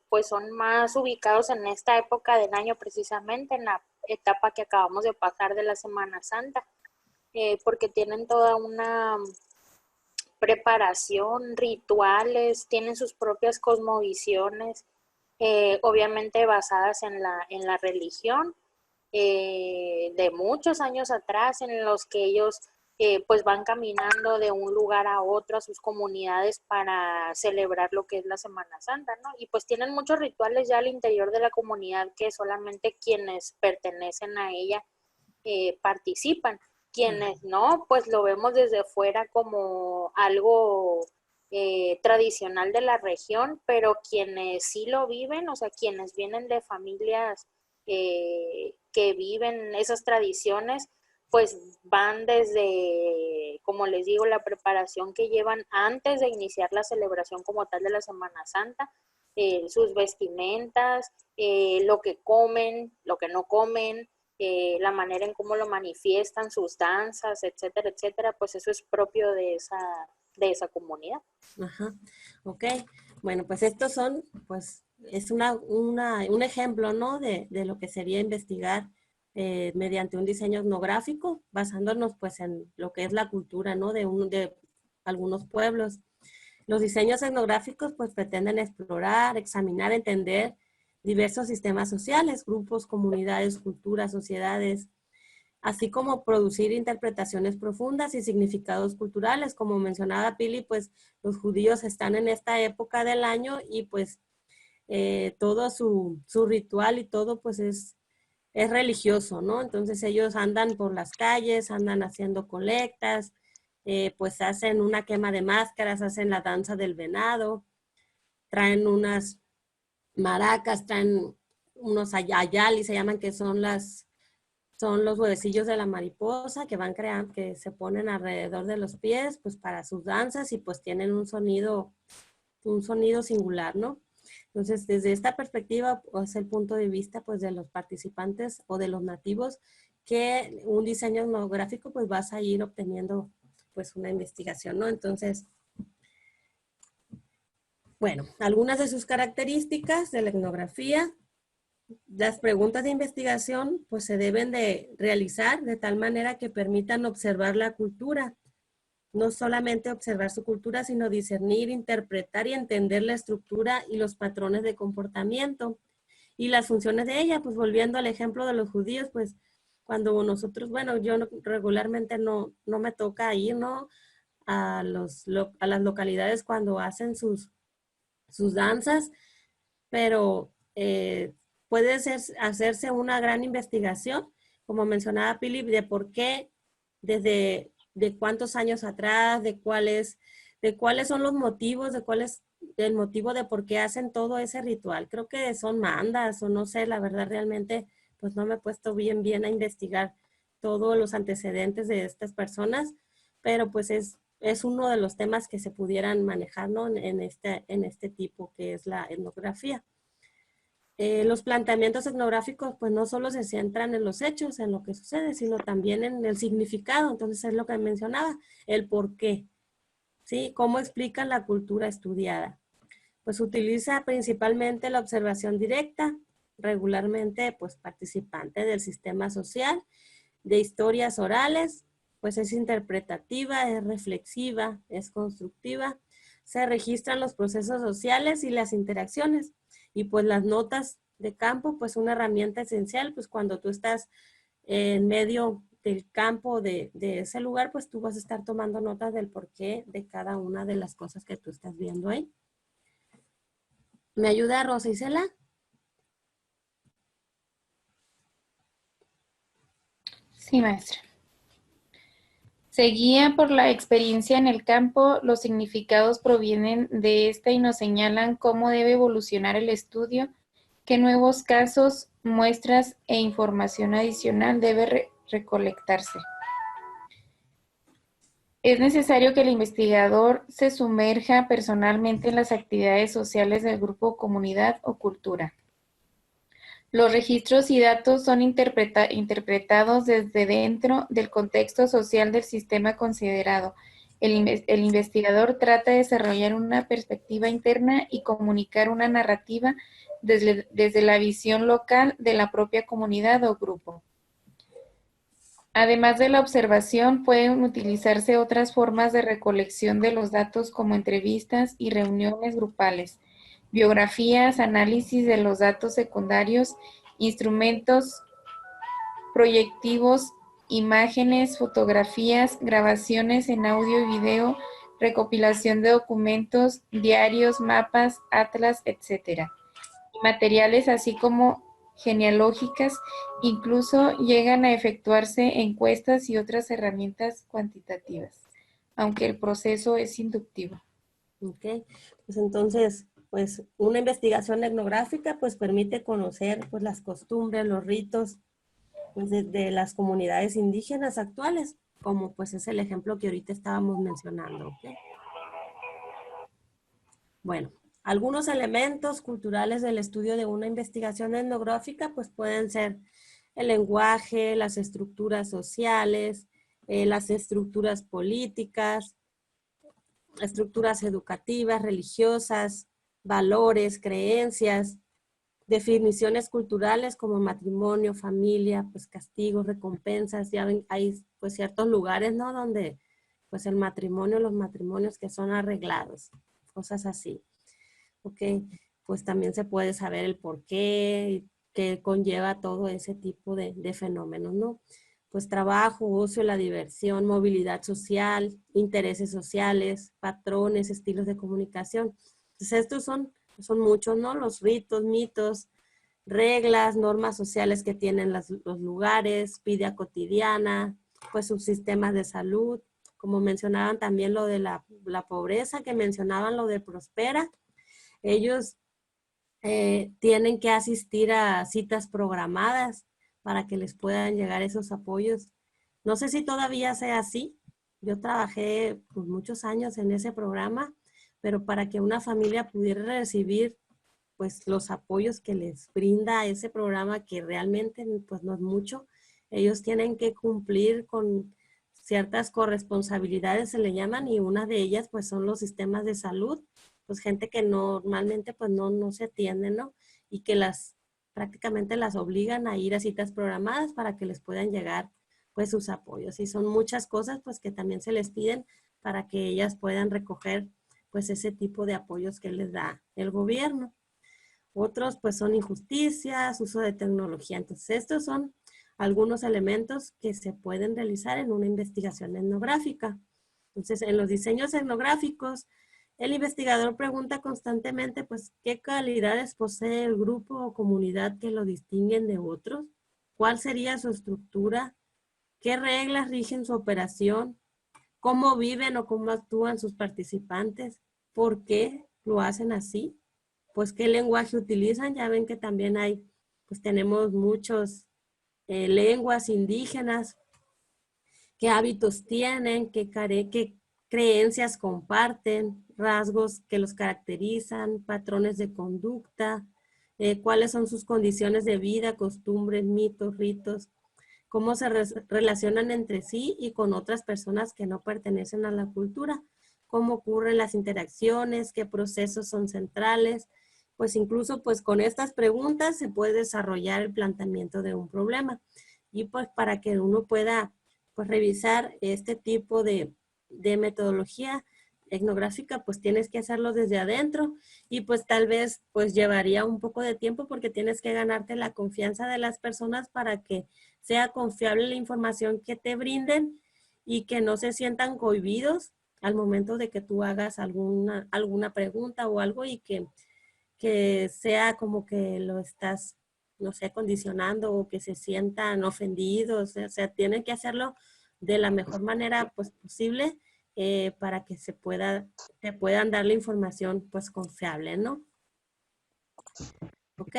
pues son más ubicados en esta época del año, precisamente en la etapa que acabamos de pasar de la Semana Santa, porque tienen toda una preparación, rituales, tienen sus propias cosmovisiones, obviamente basadas en la religión, de muchos años atrás, en los que ellos pues van caminando de un lugar a otro a sus comunidades para celebrar lo que es la Semana Santa, ¿no? Y pues tienen muchos rituales ya al interior de la comunidad que solamente quienes pertenecen a ella participan. Quienes no, pues lo vemos desde fuera como algo tradicional de la región, pero quienes sí lo viven, o sea, quienes vienen de familias que viven esas tradiciones, pues van desde, como les digo, la preparación que llevan antes de iniciar la celebración como tal de la Semana Santa, sus vestimentas, lo que comen, lo que no comen, la manera en cómo lo manifiestan, sus danzas, etcétera, etcétera, pues eso es propio de esa comunidad. Ajá, ok. Bueno, pues estos son, pues, es un ejemplo, ¿no? De lo que sería investigar mediante un diseño etnográfico, basándonos, pues, en lo que es la cultura, ¿no? De algunos pueblos. Los diseños etnográficos, pues, pretenden explorar, examinar, entender diversos sistemas sociales, grupos, comunidades, culturas, sociedades, así como producir interpretaciones profundas y significados culturales. Como mencionaba Pili, pues los judíos están en esta época del año y pues todo su ritual y todo pues es religioso, ¿no? Entonces ellos andan por las calles, andan haciendo colectas, pues hacen una quema de máscaras, hacen la danza del venado, traen unas maracas, traen unos ayali, se llaman, que son los huevecillos de la mariposa que van creando, que se ponen alrededor de los pies, pues para sus danzas y pues tienen un sonido singular, ¿no? Entonces, desde esta perspectiva, pues el punto de vista pues de los participantes o de los nativos, que un diseño etnográfico pues vas a ir obteniendo pues una investigación, ¿no? Entonces, bueno, algunas de sus características de la etnografía. Las preguntas de investigación pues se deben de realizar de tal manera que permitan observar la cultura. No solamente observar su cultura, sino discernir, interpretar y entender la estructura y los patrones de comportamiento y las funciones de ella. Pues volviendo al ejemplo de los judíos, pues cuando nosotros, bueno, yo regularmente no me toca ir, ¿no? A las localidades cuando hacen sus danzas, pero puede hacerse una gran investigación, como mencionaba Pili, de por qué, de cuántos años atrás, de cuáles son los motivos, de cuál es el motivo de por qué hacen todo ese ritual. Creo que son mandas o no sé, la verdad realmente pues no me he puesto bien a investigar todos los antecedentes de estas personas, pero pues es uno de los temas que se pudieran manejar, ¿no? en este tipo que es la etnografía. los planteamientos etnográficos pues no solo se centran en los hechos, en lo que sucede, sino también en el significado. Entonces es lo que mencionaba, el por qué, ¿sí? ¿Cómo explican la cultura estudiada? Pues utiliza principalmente la observación directa, regularmente pues participante del sistema social, de historias orales, pues es interpretativa, es reflexiva, es constructiva, se registran los procesos sociales y las interacciones, y pues las notas de campo, pues una herramienta esencial, pues cuando tú estás en medio del campo de ese lugar, pues tú vas a estar tomando notas del porqué de cada una de las cosas que tú estás viendo ahí. ¿Me ayuda Rosa Isela? Sí, maestra. Se guía por la experiencia en el campo, los significados provienen de esta y nos señalan cómo debe evolucionar el estudio, qué nuevos casos, muestras e información adicional debe recolectarse. Es necesario que el investigador se sumerja personalmente en las actividades sociales del grupo o comunidad o cultura. Los registros y datos son interpretados desde dentro del contexto social del sistema considerado. El investigador trata de desarrollar una perspectiva interna y comunicar una narrativa desde la visión local de la propia comunidad o grupo. Además de la observación, pueden utilizarse otras formas de recolección de los datos como entrevistas y reuniones grupales, biografías, análisis de los datos secundarios, instrumentos proyectivos, imágenes, fotografías, grabaciones en audio y video, recopilación de documentos, diarios, mapas, atlas, etc. Materiales así como genealógicas, incluso llegan a efectuarse encuestas y otras herramientas cuantitativas, aunque el proceso es inductivo. Ok, pues entonces, pues una investigación etnográfica pues permite conocer pues las costumbres, los ritos pues, de las comunidades indígenas actuales, como pues es el ejemplo que ahorita estábamos mencionando. ¿Okay? Bueno, algunos elementos culturales del estudio de una investigación etnográfica pues pueden ser el lenguaje, las estructuras sociales, las estructuras políticas, estructuras educativas, religiosas, valores, creencias, definiciones culturales como matrimonio, familia, pues castigos, recompensas. Ya ven, hay pues ciertos lugares, ¿no? Donde pues el matrimonio, los matrimonios que son arreglados, cosas así. Ok, pues también se puede saber el por qué, qué conlleva todo ese tipo de fenómenos, ¿no? Pues trabajo, ocio, la diversión, movilidad social, intereses sociales, patrones, estilos de comunicación. Entonces estos son muchos, ¿no? Los ritos, mitos, reglas, normas sociales que tienen los lugares, vida cotidiana, pues sus sistemas de salud, como mencionaban también lo de la pobreza, que mencionaban lo de Prospera. Ellos tienen que asistir a citas programadas para que les puedan llegar esos apoyos. No sé si todavía sea así. Yo trabajé pues, muchos años en ese programa, pero para que una familia pudiera recibir pues los apoyos que les brinda ese programa, que realmente pues no es mucho, ellos tienen que cumplir con ciertas corresponsabilidades, se le llaman, y una de ellas pues son los sistemas de salud, pues gente que normalmente pues no se atiende, ¿no? Y que prácticamente las obligan a ir a citas programadas para que les puedan llegar pues sus apoyos. Y son muchas cosas pues que también se les piden para que ellas puedan recoger pues ese tipo de apoyos que les da el gobierno. Otros pues son injusticias, uso de tecnología. Entonces estos son algunos elementos que se pueden realizar en una investigación etnográfica. Entonces en los diseños etnográficos, el investigador pregunta constantemente pues qué cualidades posee el grupo o comunidad que lo distinguen de otros, cuál sería su estructura, qué reglas rigen su operación, cómo viven o cómo actúan sus participantes, por qué lo hacen así, pues qué lenguaje utilizan. Ya ven que también pues tenemos muchos lenguas indígenas, qué hábitos tienen, qué creencias comparten, rasgos que los caracterizan, patrones de conducta, cuáles son sus condiciones de vida, costumbres, mitos, ritos, cómo se relacionan entre sí y con otras personas que no pertenecen a la cultura, cómo ocurren las interacciones, qué procesos son centrales. Pues incluso pues con estas preguntas se puede desarrollar el planteamiento de un problema. Y pues para que uno pueda pues revisar este tipo de metodología etnográfica, pues tienes que hacerlo desde adentro y pues tal vez pues llevaría un poco de tiempo porque tienes que ganarte la confianza de las personas para que sea confiable la información que te brinden y que no se sientan cohibidos al momento de que tú hagas alguna pregunta o algo y que sea como que lo estás, no sé, condicionando o que se sientan ofendidos. O sea, tienen que hacerlo de la mejor manera pues, posible para que te puedan dar la información pues confiable, ¿no? ¿Ok?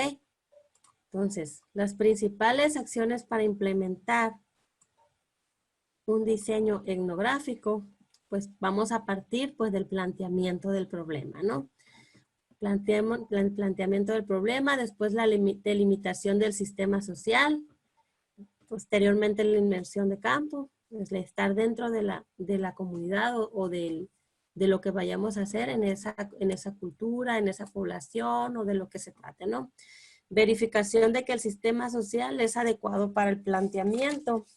Entonces, las principales acciones para implementar un diseño etnográfico, pues vamos a partir pues del planteamiento del problema, ¿no? El planteamiento del problema, después la delimitación del sistema social, posteriormente la inmersión de campo, es estar dentro de la comunidad o de lo que vayamos a hacer en esa cultura, en esa población o de lo que se trate, ¿no? Verificación de que el sistema social es adecuado para el planteamiento.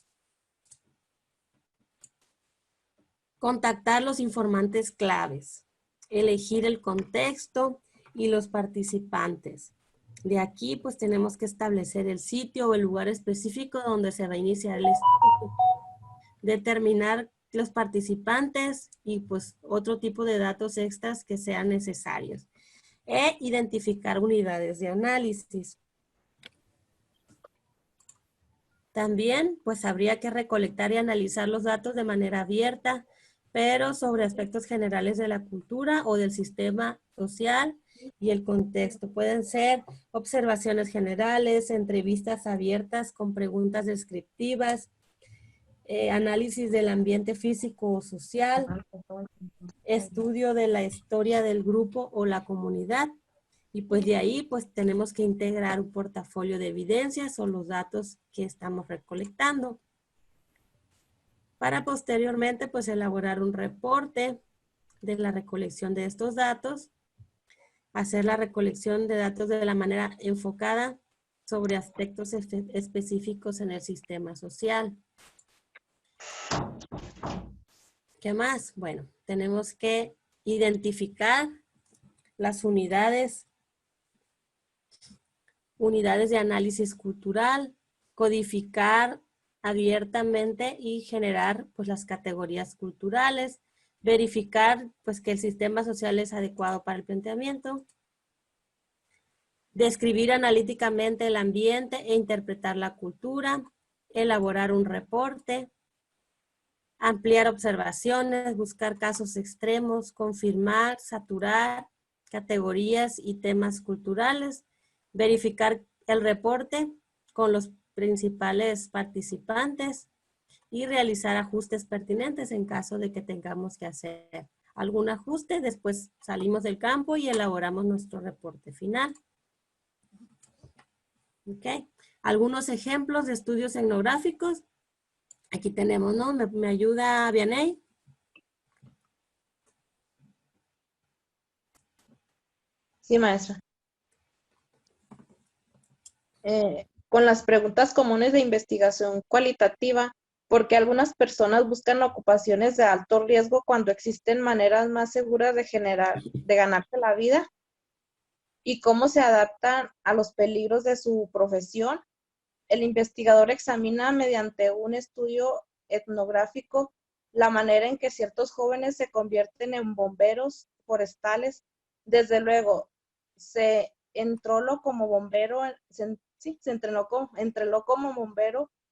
Contactar los informantes claves. Elegir el contexto y los participantes. De aquí pues tenemos que establecer el sitio o el lugar específico donde se va a iniciar el estudio. Determinar los participantes y pues otro tipo de datos extras que sean necesarios. E identificar unidades de análisis. También pues habría que recolectar y analizar los datos de manera abierta, pero sobre aspectos generales de la cultura o del sistema social y el contexto. Pueden ser observaciones generales, entrevistas abiertas con preguntas descriptivas, análisis del ambiente físico o social, estudio de la historia del grupo o la comunidad. Y pues de ahí pues tenemos que integrar un portafolio de evidencias o los datos que estamos recolectando. Para posteriormente pues elaborar un reporte de la recolección de estos datos, hacer la recolección de datos de la manera enfocada sobre aspectos específicos en el sistema social. ¿Qué más? Bueno, tenemos que identificar las unidades de análisis cultural, codificar abiertamente y generar pues las categorías culturales, verificar pues que el sistema social es adecuado para el planteamiento, describir analíticamente el ambiente e interpretar la cultura, elaborar un reporte, ampliar observaciones, buscar casos extremos, confirmar, saturar categorías y temas culturales, verificar el reporte con los principales participantes y realizar ajustes pertinentes en caso de que tengamos que hacer algún ajuste. Después salimos del campo y elaboramos nuestro reporte final. ¿Ok? Algunos ejemplos de estudios etnográficos. Aquí tenemos, ¿no? ¿Me ayuda Vianey? Sí, maestra. Con las preguntas comunes de investigación cualitativa, porque algunas personas buscan ocupaciones de alto riesgo cuando existen maneras más seguras de ganarse la vida, y cómo se adaptan a los peligros de su profesión. El investigador examina mediante un estudio etnográfico la manera en que ciertos jóvenes se convierten en bomberos forestales. Desde luego, se entrenó como bombero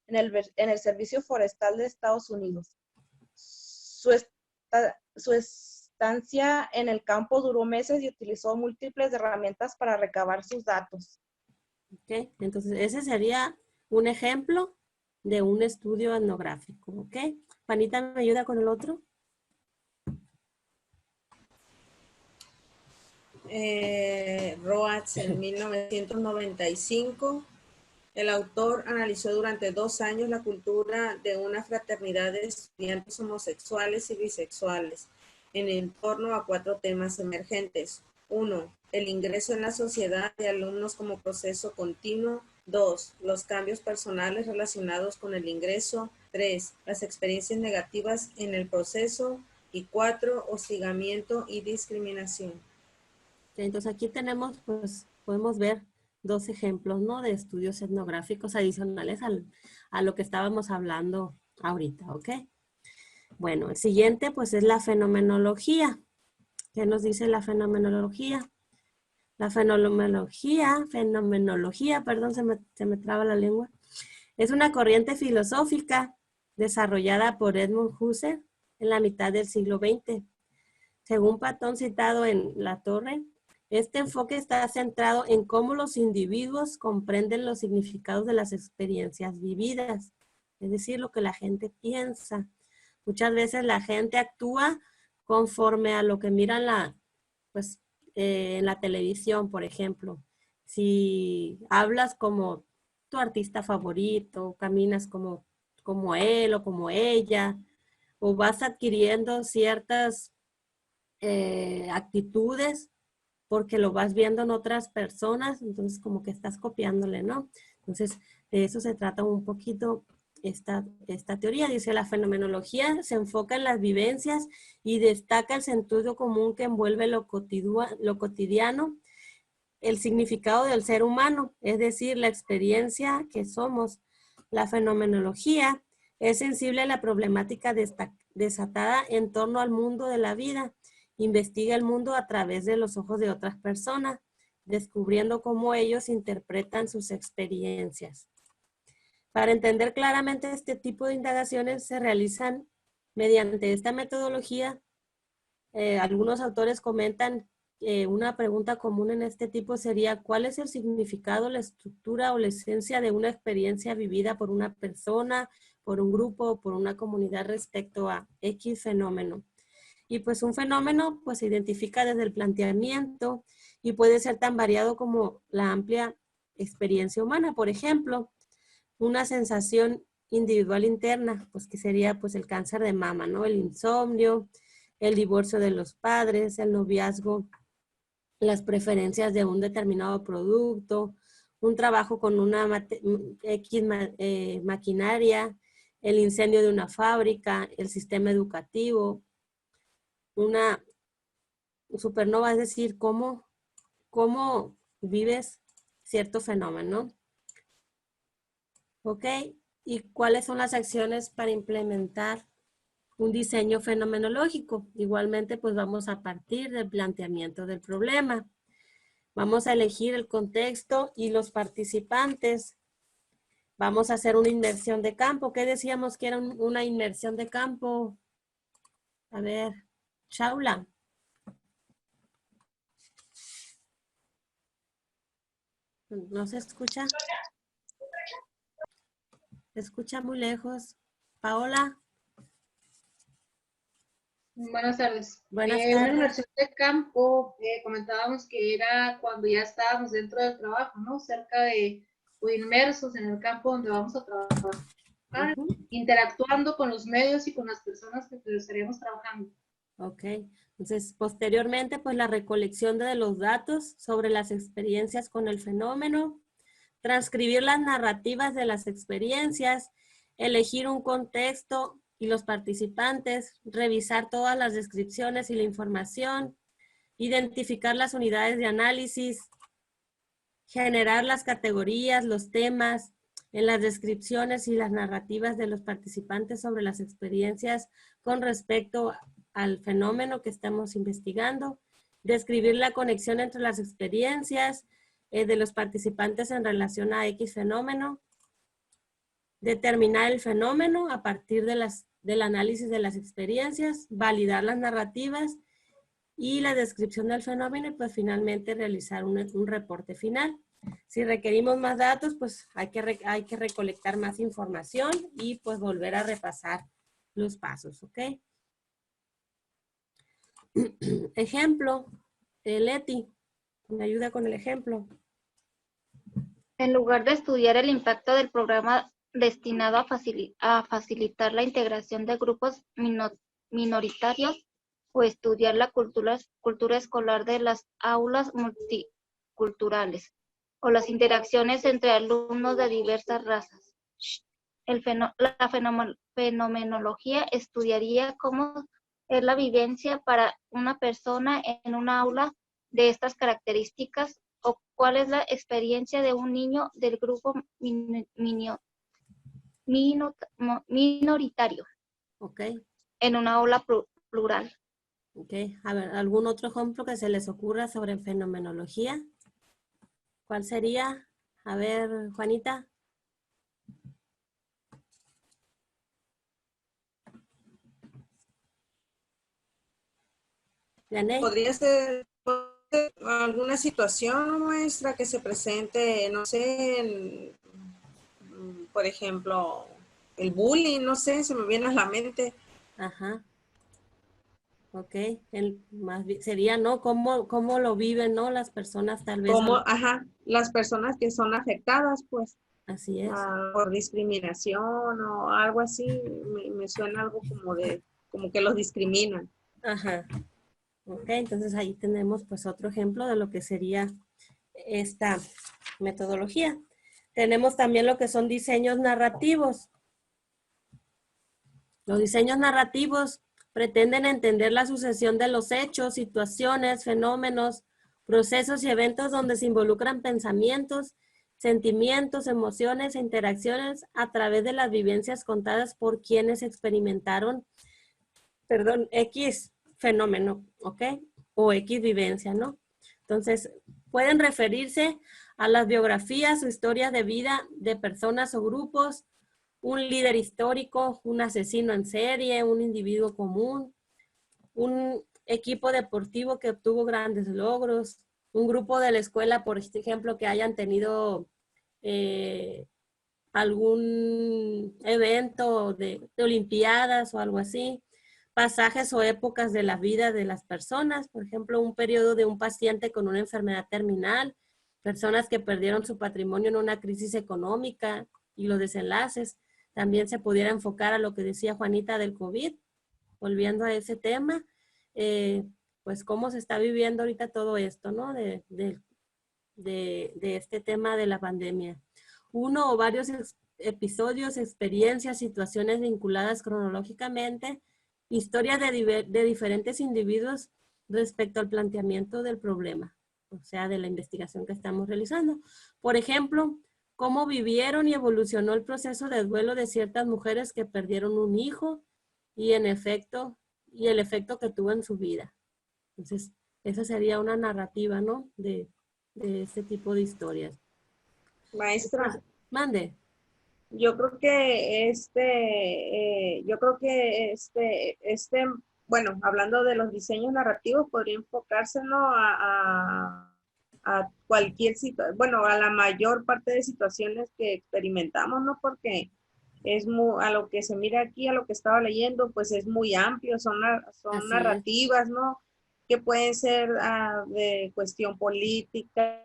en el Servicio Forestal de Estados Unidos. Su estancia en el campo duró meses y utilizó múltiples herramientas para recabar sus datos. Ok, entonces ese sería un ejemplo de un estudio etnográfico, ¿ok? Panita, ¿me ayuda con el otro? Roach en 1995. El autor analizó durante 2 años la cultura de una fraternidad de estudiantes homosexuales y bisexuales en torno a 4 temas emergentes. 1. El ingreso en la sociedad de alumnos como proceso continuo. 2. Los cambios personales relacionados con el ingreso. 3. Las experiencias negativas en el proceso. Y 4. Hostigamiento y discriminación. Entonces aquí tenemos, pues, podemos ver 2 ejemplos, ¿no? De estudios etnográficos adicionales a lo que estábamos hablando ahorita, ¿ok? Bueno, el siguiente, pues, es la fenomenología. ¿Qué nos dice la fenomenología? La fenomenología, perdón, se me traba la lengua. Es una corriente filosófica desarrollada por Edmund Husserl en la mitad del siglo XX. Según Platón citado en La Torre, este enfoque está centrado en cómo los individuos comprenden los significados de las experiencias vividas, es decir, lo que la gente piensa. Muchas veces la gente actúa conforme a lo que mira en la televisión, por ejemplo. Si hablas como tu artista favorito, caminas como él o como ella, o vas adquiriendo ciertas actitudes porque lo vas viendo en otras personas, entonces como que estás copiándole, ¿no? Entonces, de eso se trata un poquito esta teoría. Dice, la fenomenología se enfoca en las vivencias y destaca el sentido común que envuelve lo cotidiano, el significado del ser humano, es decir, la experiencia que somos. La fenomenología es sensible a la problemática desatada en torno al mundo de la vida. Investiga el mundo a través de los ojos de otras personas, descubriendo cómo ellos interpretan sus experiencias. Para entender claramente este tipo de indagaciones se realizan mediante esta metodología. Algunos autores comentan una pregunta común en este tipo sería ¿cuál es el significado, la estructura o la esencia de una experiencia vivida por una persona, por un grupo o por una comunidad respecto a X fenómeno? Y pues un fenómeno pues se identifica desde el planteamiento y puede ser tan variado como la amplia experiencia humana. Por ejemplo, una sensación individual interna, pues que sería pues el cáncer de mama, ¿no? El insomnio, el divorcio de los padres, el noviazgo, las preferencias de un determinado producto, un trabajo con una maquinaria, el incendio de una fábrica, el sistema educativo, una supernova, es decir, cómo vives cierto fenómeno. ¿Ok? ¿Y cuáles son las acciones para implementar un diseño fenomenológico? Igualmente, pues vamos a partir del planteamiento del problema. Vamos a elegir el contexto y los participantes. Vamos a hacer una inmersión de campo. ¿Qué decíamos que era una inmersión de campo? A ver, Shaula. ¿No se escucha? Se escucha muy lejos. Paola. Buenas tardes. Buenas Una tardes. inmersión de campo, comentábamos que era cuando ya estábamos dentro del trabajo, ¿no? Cerca de, o inmersos en el campo donde vamos a trabajar, interactuando con los medios y con las personas que estaríamos trabajando. Ok, entonces posteriormente pues la recolección de los datos sobre las experiencias con el fenómeno, transcribir las narrativas de las experiencias, elegir un contexto y los participantes, revisar todas las descripciones y la información, identificar las unidades de análisis, generar las categorías, los temas en las descripciones y las narrativas de los participantes sobre las experiencias con respecto al fenómeno que estamos investigando, describir la conexión entre las experiencias de los participantes en relación a X fenómeno, determinar el fenómeno a partir del análisis de las experiencias, validar las narrativas y la descripción del fenómeno y pues finalmente realizar un reporte final. Si requerimos más datos, pues hay que recolectar más información y pues volver a repasar los pasos, ¿ok? Ejemplo, Leti, ¿Me ayuda con el ejemplo? En lugar de estudiar el impacto del programa destinado a facilitar la integración de grupos minoritarios o estudiar la cultura escolar de las aulas multiculturales o las interacciones entre alumnos de diversas razas. La fenomenología estudiaría cómo es la vivencia para una persona en una aula de estas características o cuál es la experiencia de un niño del grupo minoritario Ok, en una aula plural. ok. A ver, ¿algún otro ejemplo que se les ocurra sobre fenomenología? ¿Cuál sería? A ver, Juanita. Yaney. Podría ser alguna situación, maestra, que se presente, no sé, por ejemplo, el bullying, no sé, se me viene a la mente. Ajá. Ok, sería, ¿no? ¿Cómo lo viven, ¿no? Las personas tal vez. Como, ajá, las personas que son afectadas, pues, Así es. por discriminación o algo así, me suena algo como que los discriminan. Ajá. Ok, entonces ahí tenemos pues otro ejemplo de lo que sería esta metodología. Tenemos también lo que son diseños narrativos. Los diseños narrativos pretenden entender la sucesión de los hechos, situaciones, fenómenos, procesos y eventos donde se involucran pensamientos, sentimientos, emociones e interacciones a través de las vivencias contadas por quienes experimentaron, X fenómeno, ¿ok? O X vivencia, ¿no? Entonces, pueden referirse a las biografías o historias de vida de personas o grupos, un líder histórico, un asesino en serie, un individuo común, un equipo deportivo que obtuvo grandes logros, un grupo de la escuela, por ejemplo, que hayan tenido algún evento de olimpiadas o algo así, pasajes o épocas de la vida de las personas, por ejemplo, un periodo de un paciente con una enfermedad terminal, personas que perdieron su patrimonio en una crisis económica y los desenlaces. También se pudiera enfocar a lo que decía Juanita del COVID, volviendo a ese tema, pues cómo se está viviendo ahorita todo esto, ¿no? De este tema de la pandemia. Uno o varios episodios, experiencias, situaciones vinculadas cronológicamente, historias de diferentes individuos respecto al planteamiento del problema, o sea, de la investigación que estamos realizando. Por ejemplo, cómo vivieron y evolucionó el proceso de duelo de ciertas mujeres que perdieron un hijo y el efecto que tuvo en su vida. Entonces, esa sería una narrativa, ¿no? De este tipo de historias. Maestra, Mande. yo creo que bueno, hablando de los diseños narrativos, podría enfocarse, ¿no? A cualquier situación, bueno, a la mayor parte de situaciones que experimentamos, ¿no? Porque a lo que se mira aquí, a lo que estaba leyendo, pues es muy amplio, son Así narrativas, ¿no? Que pueden ser de cuestión política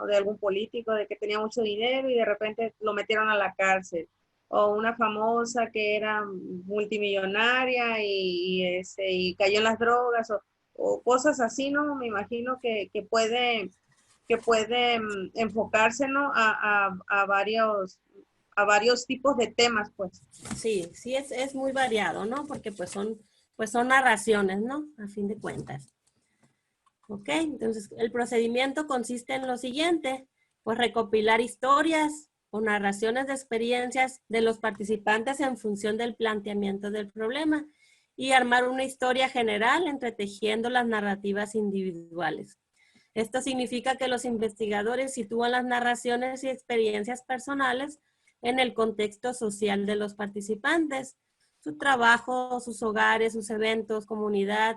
o de algún político de que tenía mucho dinero y de repente lo metieron a la cárcel, o una famosa que era multimillonaria y cayó en las drogas, o cosas así, ¿no? Me imagino que puede enfocarse, ¿no? A varios tipos de temas, pues. Sí, sí es muy variado, ¿no? Porque pues son narraciones, ¿no? A fin de cuentas. Ok, entonces el procedimiento consiste en lo siguiente, pues recopilar historias o narraciones de experiencias de los participantes en función del planteamiento del problema y armar una historia general entretejiendo las narrativas individuales. Esto significa que los investigadores sitúan las narraciones y experiencias personales en el contexto social de los participantes, su trabajo, sus hogares, sus eventos, comunidad,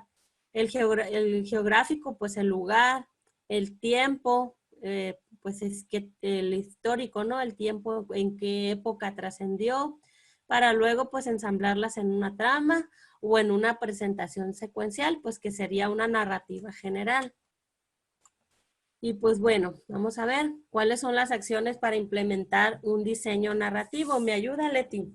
el geográfico, pues el lugar, el tiempo, pues es que el histórico, ¿no? El tiempo en qué época trascendió, para luego pues ensamblarlas en una trama o en una presentación secuencial, pues que sería una narrativa general. Y pues bueno, vamos a ver cuáles son las acciones para implementar un diseño narrativo. ¿Me ayuda, Leti?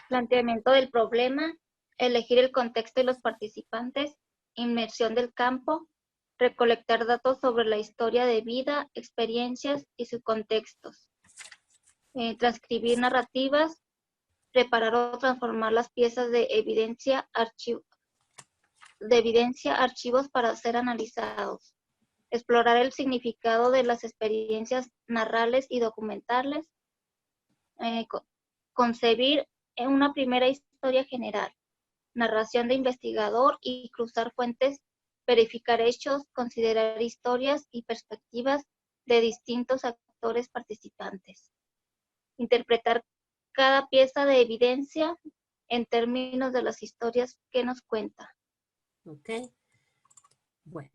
Planteamiento del problema, elegir el contexto y los participantes, inmersión del campo, recolectar datos sobre la historia de vida, experiencias y sus contextos, transcribir narrativas, preparar o transformar las piezas de evidencia, archivos para ser analizados, explorar el significado de las experiencias narrales y documentales, concebir una primera historia general, narración de investigador y cruzar fuentes, verificar hechos, considerar historias y perspectivas de distintos actores participantes, interpretar cada pieza de evidencia en términos de las historias que nos cuenta. Ok. Bueno,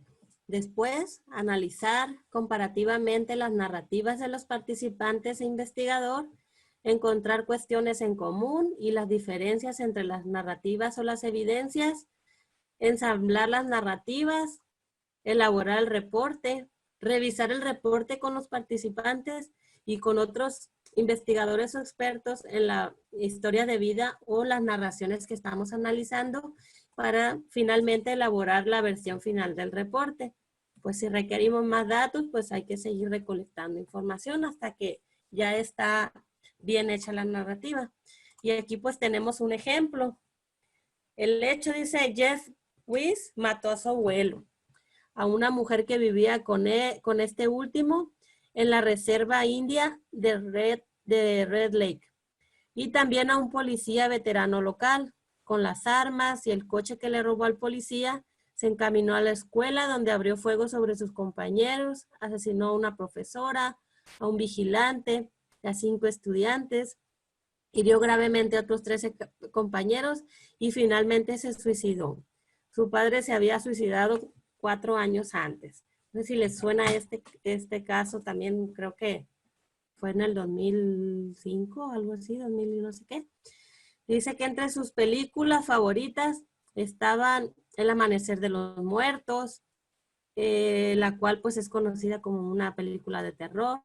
después analizar comparativamente las narrativas de los participantes e investigador, encontrar cuestiones en común y las diferencias entre las narrativas o las evidencias, ensamblar las narrativas, elaborar el reporte, revisar el reporte con los participantes y con otros investigadores o expertos en la historia de vida o las narraciones que estamos analizando para finalmente elaborar la versión final del reporte. Pues si requerimos más datos, pues hay que seguir recolectando información hasta que ya está bien hecha la narrativa. Y aquí pues tenemos un ejemplo. El hecho dice, Jeff Weiss mató a su abuelo, a una mujer que vivía con este último en la reserva india de Red Lake. Y también a un policía veterano local. Con las armas y el coche que le robó al policía, se encaminó a la escuela donde abrió fuego sobre sus compañeros, asesinó a una profesora, a un vigilante, a 5 estudiantes, hirió gravemente a otros 13 compañeros y finalmente se suicidó. Su padre se había suicidado 4 años antes. No sé si les suena este caso, también creo que fue en el 2005, algo así, 2000 y no sé qué. Dice que entre sus películas favoritas estaban El amanecer de los muertos, la cual pues es conocida como una película de terror.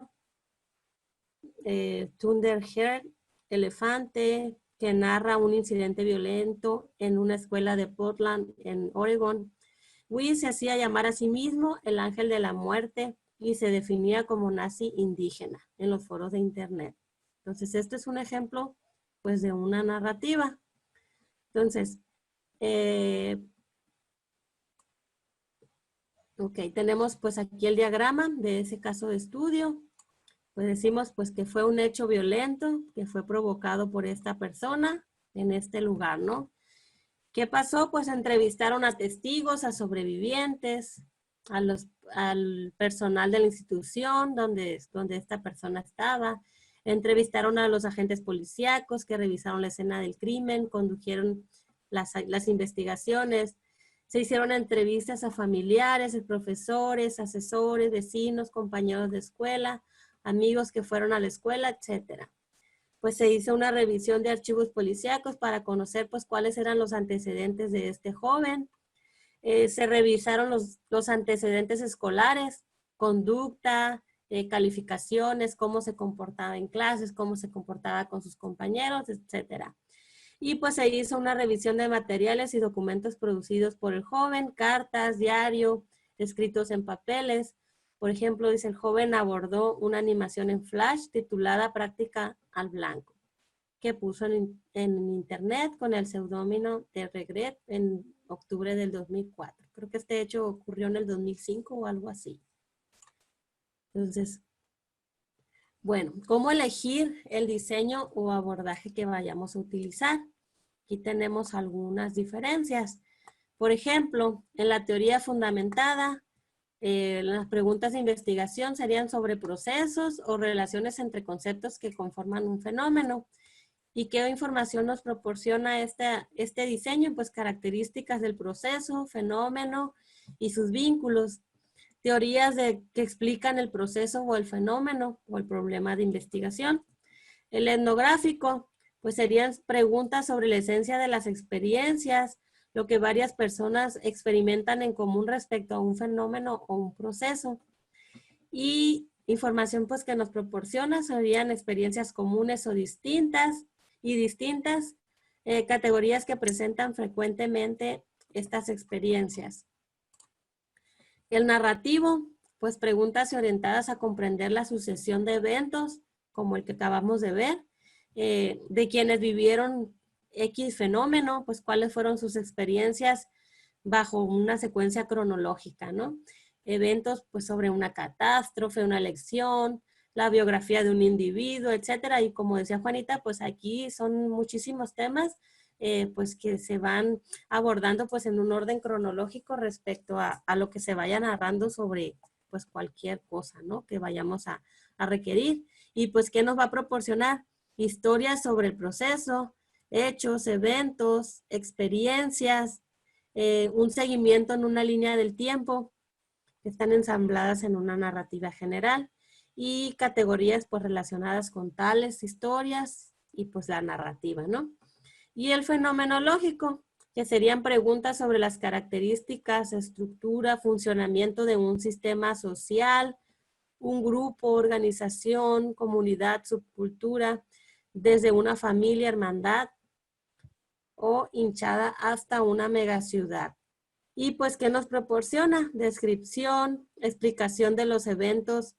Thunderheart, Elefante, que narra un incidente violento en una escuela de Portland, en Oregon. Weiss se hacía llamar a sí mismo el ángel de la muerte y se definía como nazi indígena en los foros de internet. Entonces, este es un ejemplo pues de una narrativa. Entonces, ok, tenemos pues aquí el diagrama de ese caso de estudio. Pues decimos pues que fue un hecho violento que fue provocado por esta persona en este lugar, ¿no? ¿Qué pasó? Pues entrevistaron a testigos, a sobrevivientes, al personal de la institución donde esta persona estaba. Entrevistaron a los agentes policíacos que revisaron la escena del crimen, condujeron las investigaciones. Se hicieron entrevistas a familiares, profesores, asesores, vecinos, compañeros de escuela, amigos que fueron a la escuela, etcétera. Pues se hizo una revisión de archivos policíacos para conocer pues cuáles eran los antecedentes de este joven. Se revisaron los antecedentes escolares, conducta, calificaciones, cómo se comportaba en clases, cómo se comportaba con sus compañeros, etcétera. Y pues se hizo una revisión de materiales y documentos producidos por el joven, cartas, diario, escritos en papeles. Por ejemplo, dice, el joven abordó una animación en Flash titulada Práctica al Blanco, que puso en internet con el seudónimo de Regret en octubre del 2004. Creo que este hecho ocurrió en el 2005 o algo así. Entonces, bueno, ¿cómo elegir el diseño o abordaje que vayamos a utilizar? Aquí tenemos algunas diferencias. Por ejemplo, en la teoría fundamentada, las preguntas de investigación serían sobre procesos o relaciones entre conceptos que conforman un fenómeno. ¿Y qué información nos proporciona este diseño? Pues características del proceso, fenómeno y sus vínculos. Teorías que explican el proceso o el fenómeno o el problema de investigación. El etnográfico, pues serían preguntas sobre la esencia de las experiencias, lo que varias personas experimentan en común respecto a un fenómeno o un proceso. Y información pues que nos proporciona serían experiencias comunes o distintas, categorías que presentan frecuentemente estas experiencias. El narrativo, pues preguntas orientadas a comprender la sucesión de eventos, como el que acabamos de ver, de quienes vivieron X fenómeno, pues cuáles fueron sus experiencias bajo una secuencia cronológica, ¿no? Eventos pues sobre una catástrofe, una elección, la biografía de un individuo, etcétera. Y como decía Juanita, pues aquí son muchísimos temas pues que se van abordando pues en un orden cronológico respecto a lo que se vaya narrando sobre pues cualquier cosa, ¿no? Que vayamos a requerir. Y pues, ¿qué nos va a proporcionar? Historias sobre el proceso, hechos, eventos, experiencias, un seguimiento en una línea del tiempo que están ensambladas en una narrativa general y categorías pues relacionadas con tales historias y pues la narrativa, ¿no? Y el fenomenológico, que serían preguntas sobre las características, estructura, funcionamiento de un sistema social, un grupo, organización, comunidad, subcultura, desde una familia, hermandad o hinchada hasta una megaciudad. Y pues, ¿qué nos proporciona? Descripción, explicación de los eventos,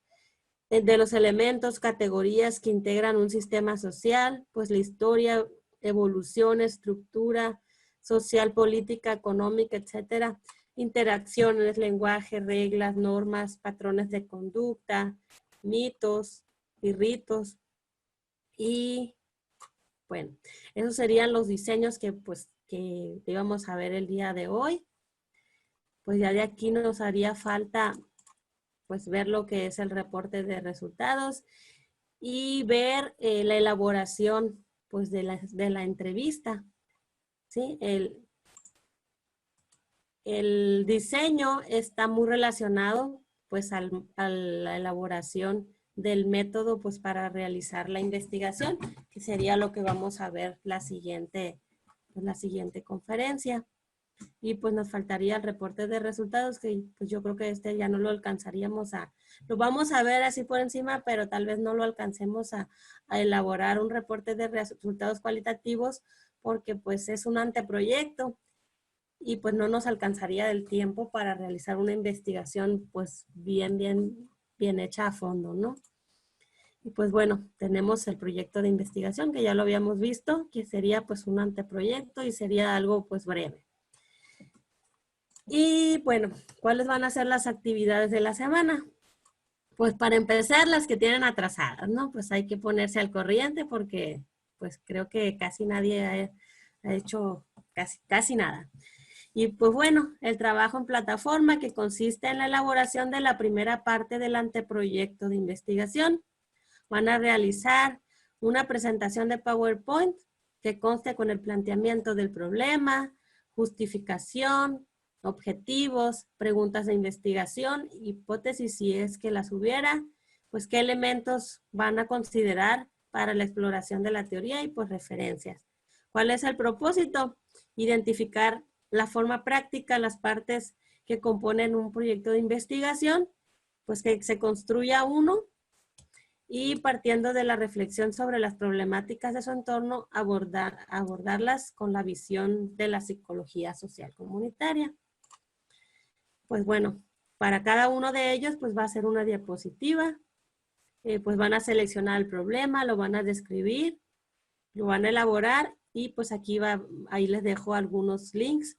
de los elementos, categorías que integran un sistema social, pues la historia, evolución, estructura social, política, económica, etcétera. Interacciones, lenguaje, reglas, normas, patrones de conducta, mitos y ritos. Y bueno, esos serían los diseños que íbamos a ver el día de hoy. Pues ya de aquí nos haría falta pues ver lo que es el reporte de resultados y ver la elaboración pues de la entrevista, ¿sí? El diseño está muy relacionado pues a la elaboración del método pues para realizar la investigación, que sería lo que vamos a ver la siguiente conferencia. Y pues nos faltaría el reporte de resultados, que pues yo creo que ya no lo alcanzaríamos lo vamos a ver así por encima, pero tal vez no lo alcancemos a elaborar un reporte de resultados cualitativos, porque pues es un anteproyecto y pues no nos alcanzaría el tiempo para realizar una investigación pues bien hecha a fondo, ¿no? Y pues bueno, tenemos el proyecto de investigación que ya lo habíamos visto, que sería pues un anteproyecto y sería algo pues breve. Y bueno, ¿cuáles van a ser las actividades de la semana? Pues para empezar, las que tienen atrasadas, ¿no? Pues hay que ponerse al corriente porque pues creo que casi nadie ha hecho casi nada. Y pues bueno, el trabajo en plataforma, que consiste en la elaboración de la primera parte del anteproyecto de investigación. Van a realizar una presentación de PowerPoint que conste con el planteamiento del problema, justificación, objetivos, preguntas de investigación, hipótesis si es que las hubiera, pues qué elementos van a considerar para la exploración de la teoría y pues referencias. ¿Cuál es el propósito? Identificar la forma práctica, las partes que componen un proyecto de investigación, pues que se construya uno y partiendo de la reflexión sobre las problemáticas de su entorno, abordarlas con la visión de la psicología social comunitaria. Pues bueno, para cada uno de ellos pues va a ser una diapositiva, pues van a seleccionar el problema, lo van a describir, lo van a elaborar y pues ahí les dejo algunos links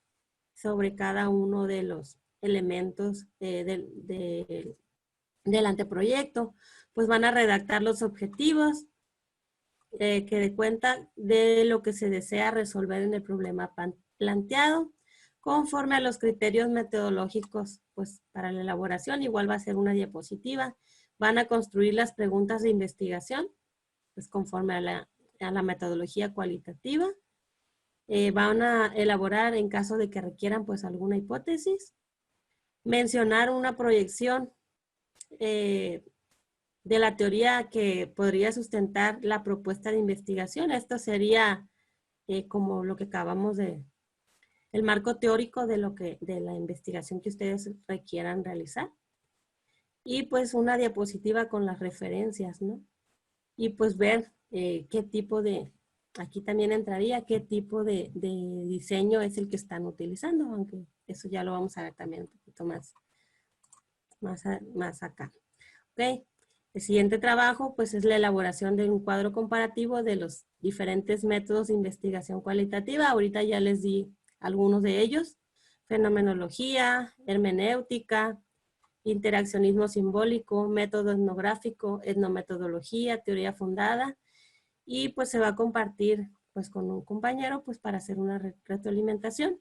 sobre cada uno de los elementos del anteproyecto. Pues van a redactar los objetivos que dé cuenta de lo que se desea resolver en el problema planteado, conforme a los criterios metodológicos pues para la elaboración. Igual va a ser una diapositiva. Van a construir las preguntas de investigación pues conforme a la metodología cualitativa. Van a elaborar en caso de que requieran pues alguna hipótesis. Mencionar una proyección de la teoría que podría sustentar la propuesta de investigación. Esto sería como lo que acabamos de el marco teórico de la investigación que ustedes requieran realizar. Y pues una diapositiva con las referencias, ¿no? Y pues ver qué tipo de, aquí también entraría, qué tipo de diseño es el que están utilizando, aunque eso ya lo vamos a ver también un poquito más acá. Ok. El siguiente trabajo pues es la elaboración de un cuadro comparativo de los diferentes métodos de investigación cualitativa. Ahorita ya les di algunos de ellos: fenomenología, hermenéutica, interaccionismo simbólico, método etnográfico, etnometodología, teoría fundada, y pues se va a compartir pues con un compañero pues para hacer una retroalimentación.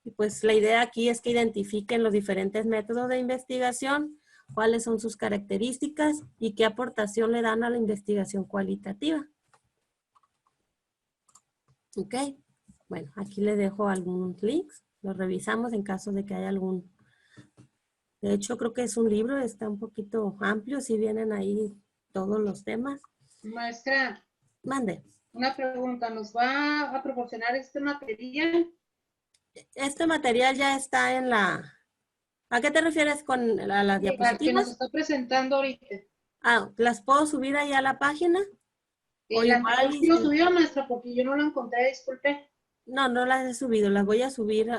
Y pues la idea aquí es que identifiquen los diferentes métodos de investigación, cuáles son sus características y qué aportación le dan a la investigación cualitativa. Ok, bueno, aquí les dejo algunos links, los revisamos en caso de que haya algún. De hecho, creo que es un libro, está un poquito amplio, si vienen ahí todos los temas. Maestra, Mande. una pregunta, ¿nos va a proporcionar este material? Este material ya está en la... ¿A qué te refieres con las Al que nos diapositivas? está presentando ahorita. Ah, ¿las puedo subir ahí a la página? O El igual anterior y sí lo si- subió, maestra, porque yo no lo encontré, disculpe. No, no las he subido, las voy a subir,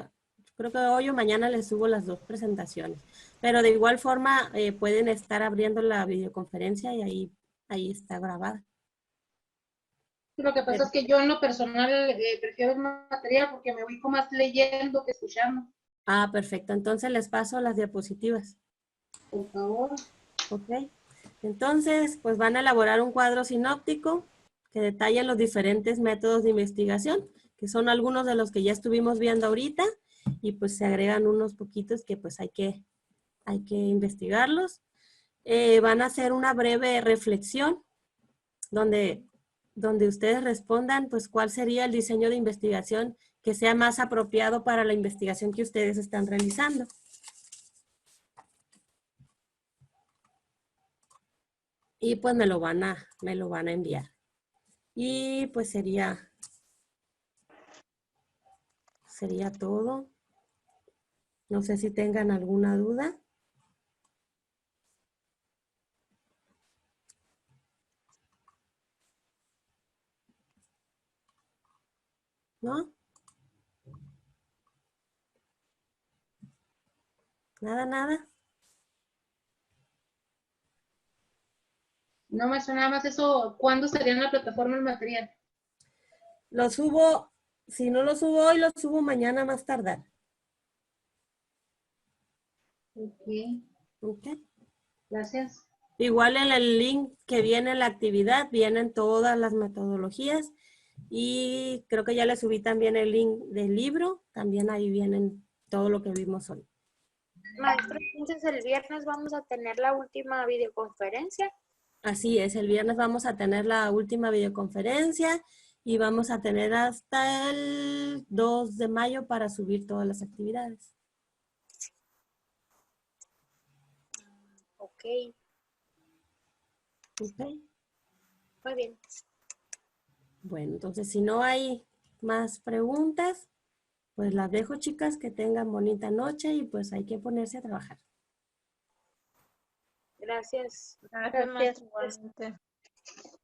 creo que hoy o mañana les subo las dos presentaciones. Pero de igual forma pueden estar abriendo la videoconferencia y ahí está grabada. Lo que pasa es que yo en lo personal prefiero el material porque me ubico más leyendo que escuchando. Ah, perfecto. Entonces les paso las diapositivas. Por favor. Ok. Entonces, pues van a elaborar un cuadro sinóptico que detalla los diferentes métodos de investigación, que son algunos de los que ya estuvimos viendo ahorita, y pues se agregan unos poquitos que pues hay que investigarlos. Van a hacer una breve reflexión donde ustedes respondan pues cuál sería el diseño de investigación que sea más apropiado para la investigación que ustedes están realizando. Y pues me lo van a enviar. Y pues sería todo. No sé si tengan alguna duda. ¿No? Nada. No me suena nada más eso. ¿Cuándo estaría en la plataforma el material? Lo subo, si no lo subo hoy, lo subo mañana más tardar. Ok, ¿Ok? gracias. Igual en el link que viene en la actividad, vienen todas las metodologías y creo que ya le subí también el link del libro, también ahí vienen todo lo que vimos hoy. Maestra, entonces el viernes vamos a tener la última videoconferencia. Así es, el viernes vamos a tener la última videoconferencia y vamos a tener hasta el 2 de mayo para subir todas las actividades. Ok, ¿Ok? muy bien. Bueno, entonces si no hay más preguntas, pues las dejo, chicas, que tengan bonita noche y pues hay que ponerse a trabajar. Gracias. Gracias, igualmente.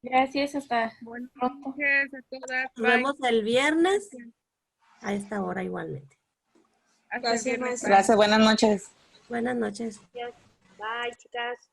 Gracias, hasta Buenas pronto. noches a todas. Nos Bye. vemos el viernes a esta hora igualmente. Hasta el Gracias, viernes. maestra. Bye. Gracias, buenas noches. Buenas noches. Bye, chicas.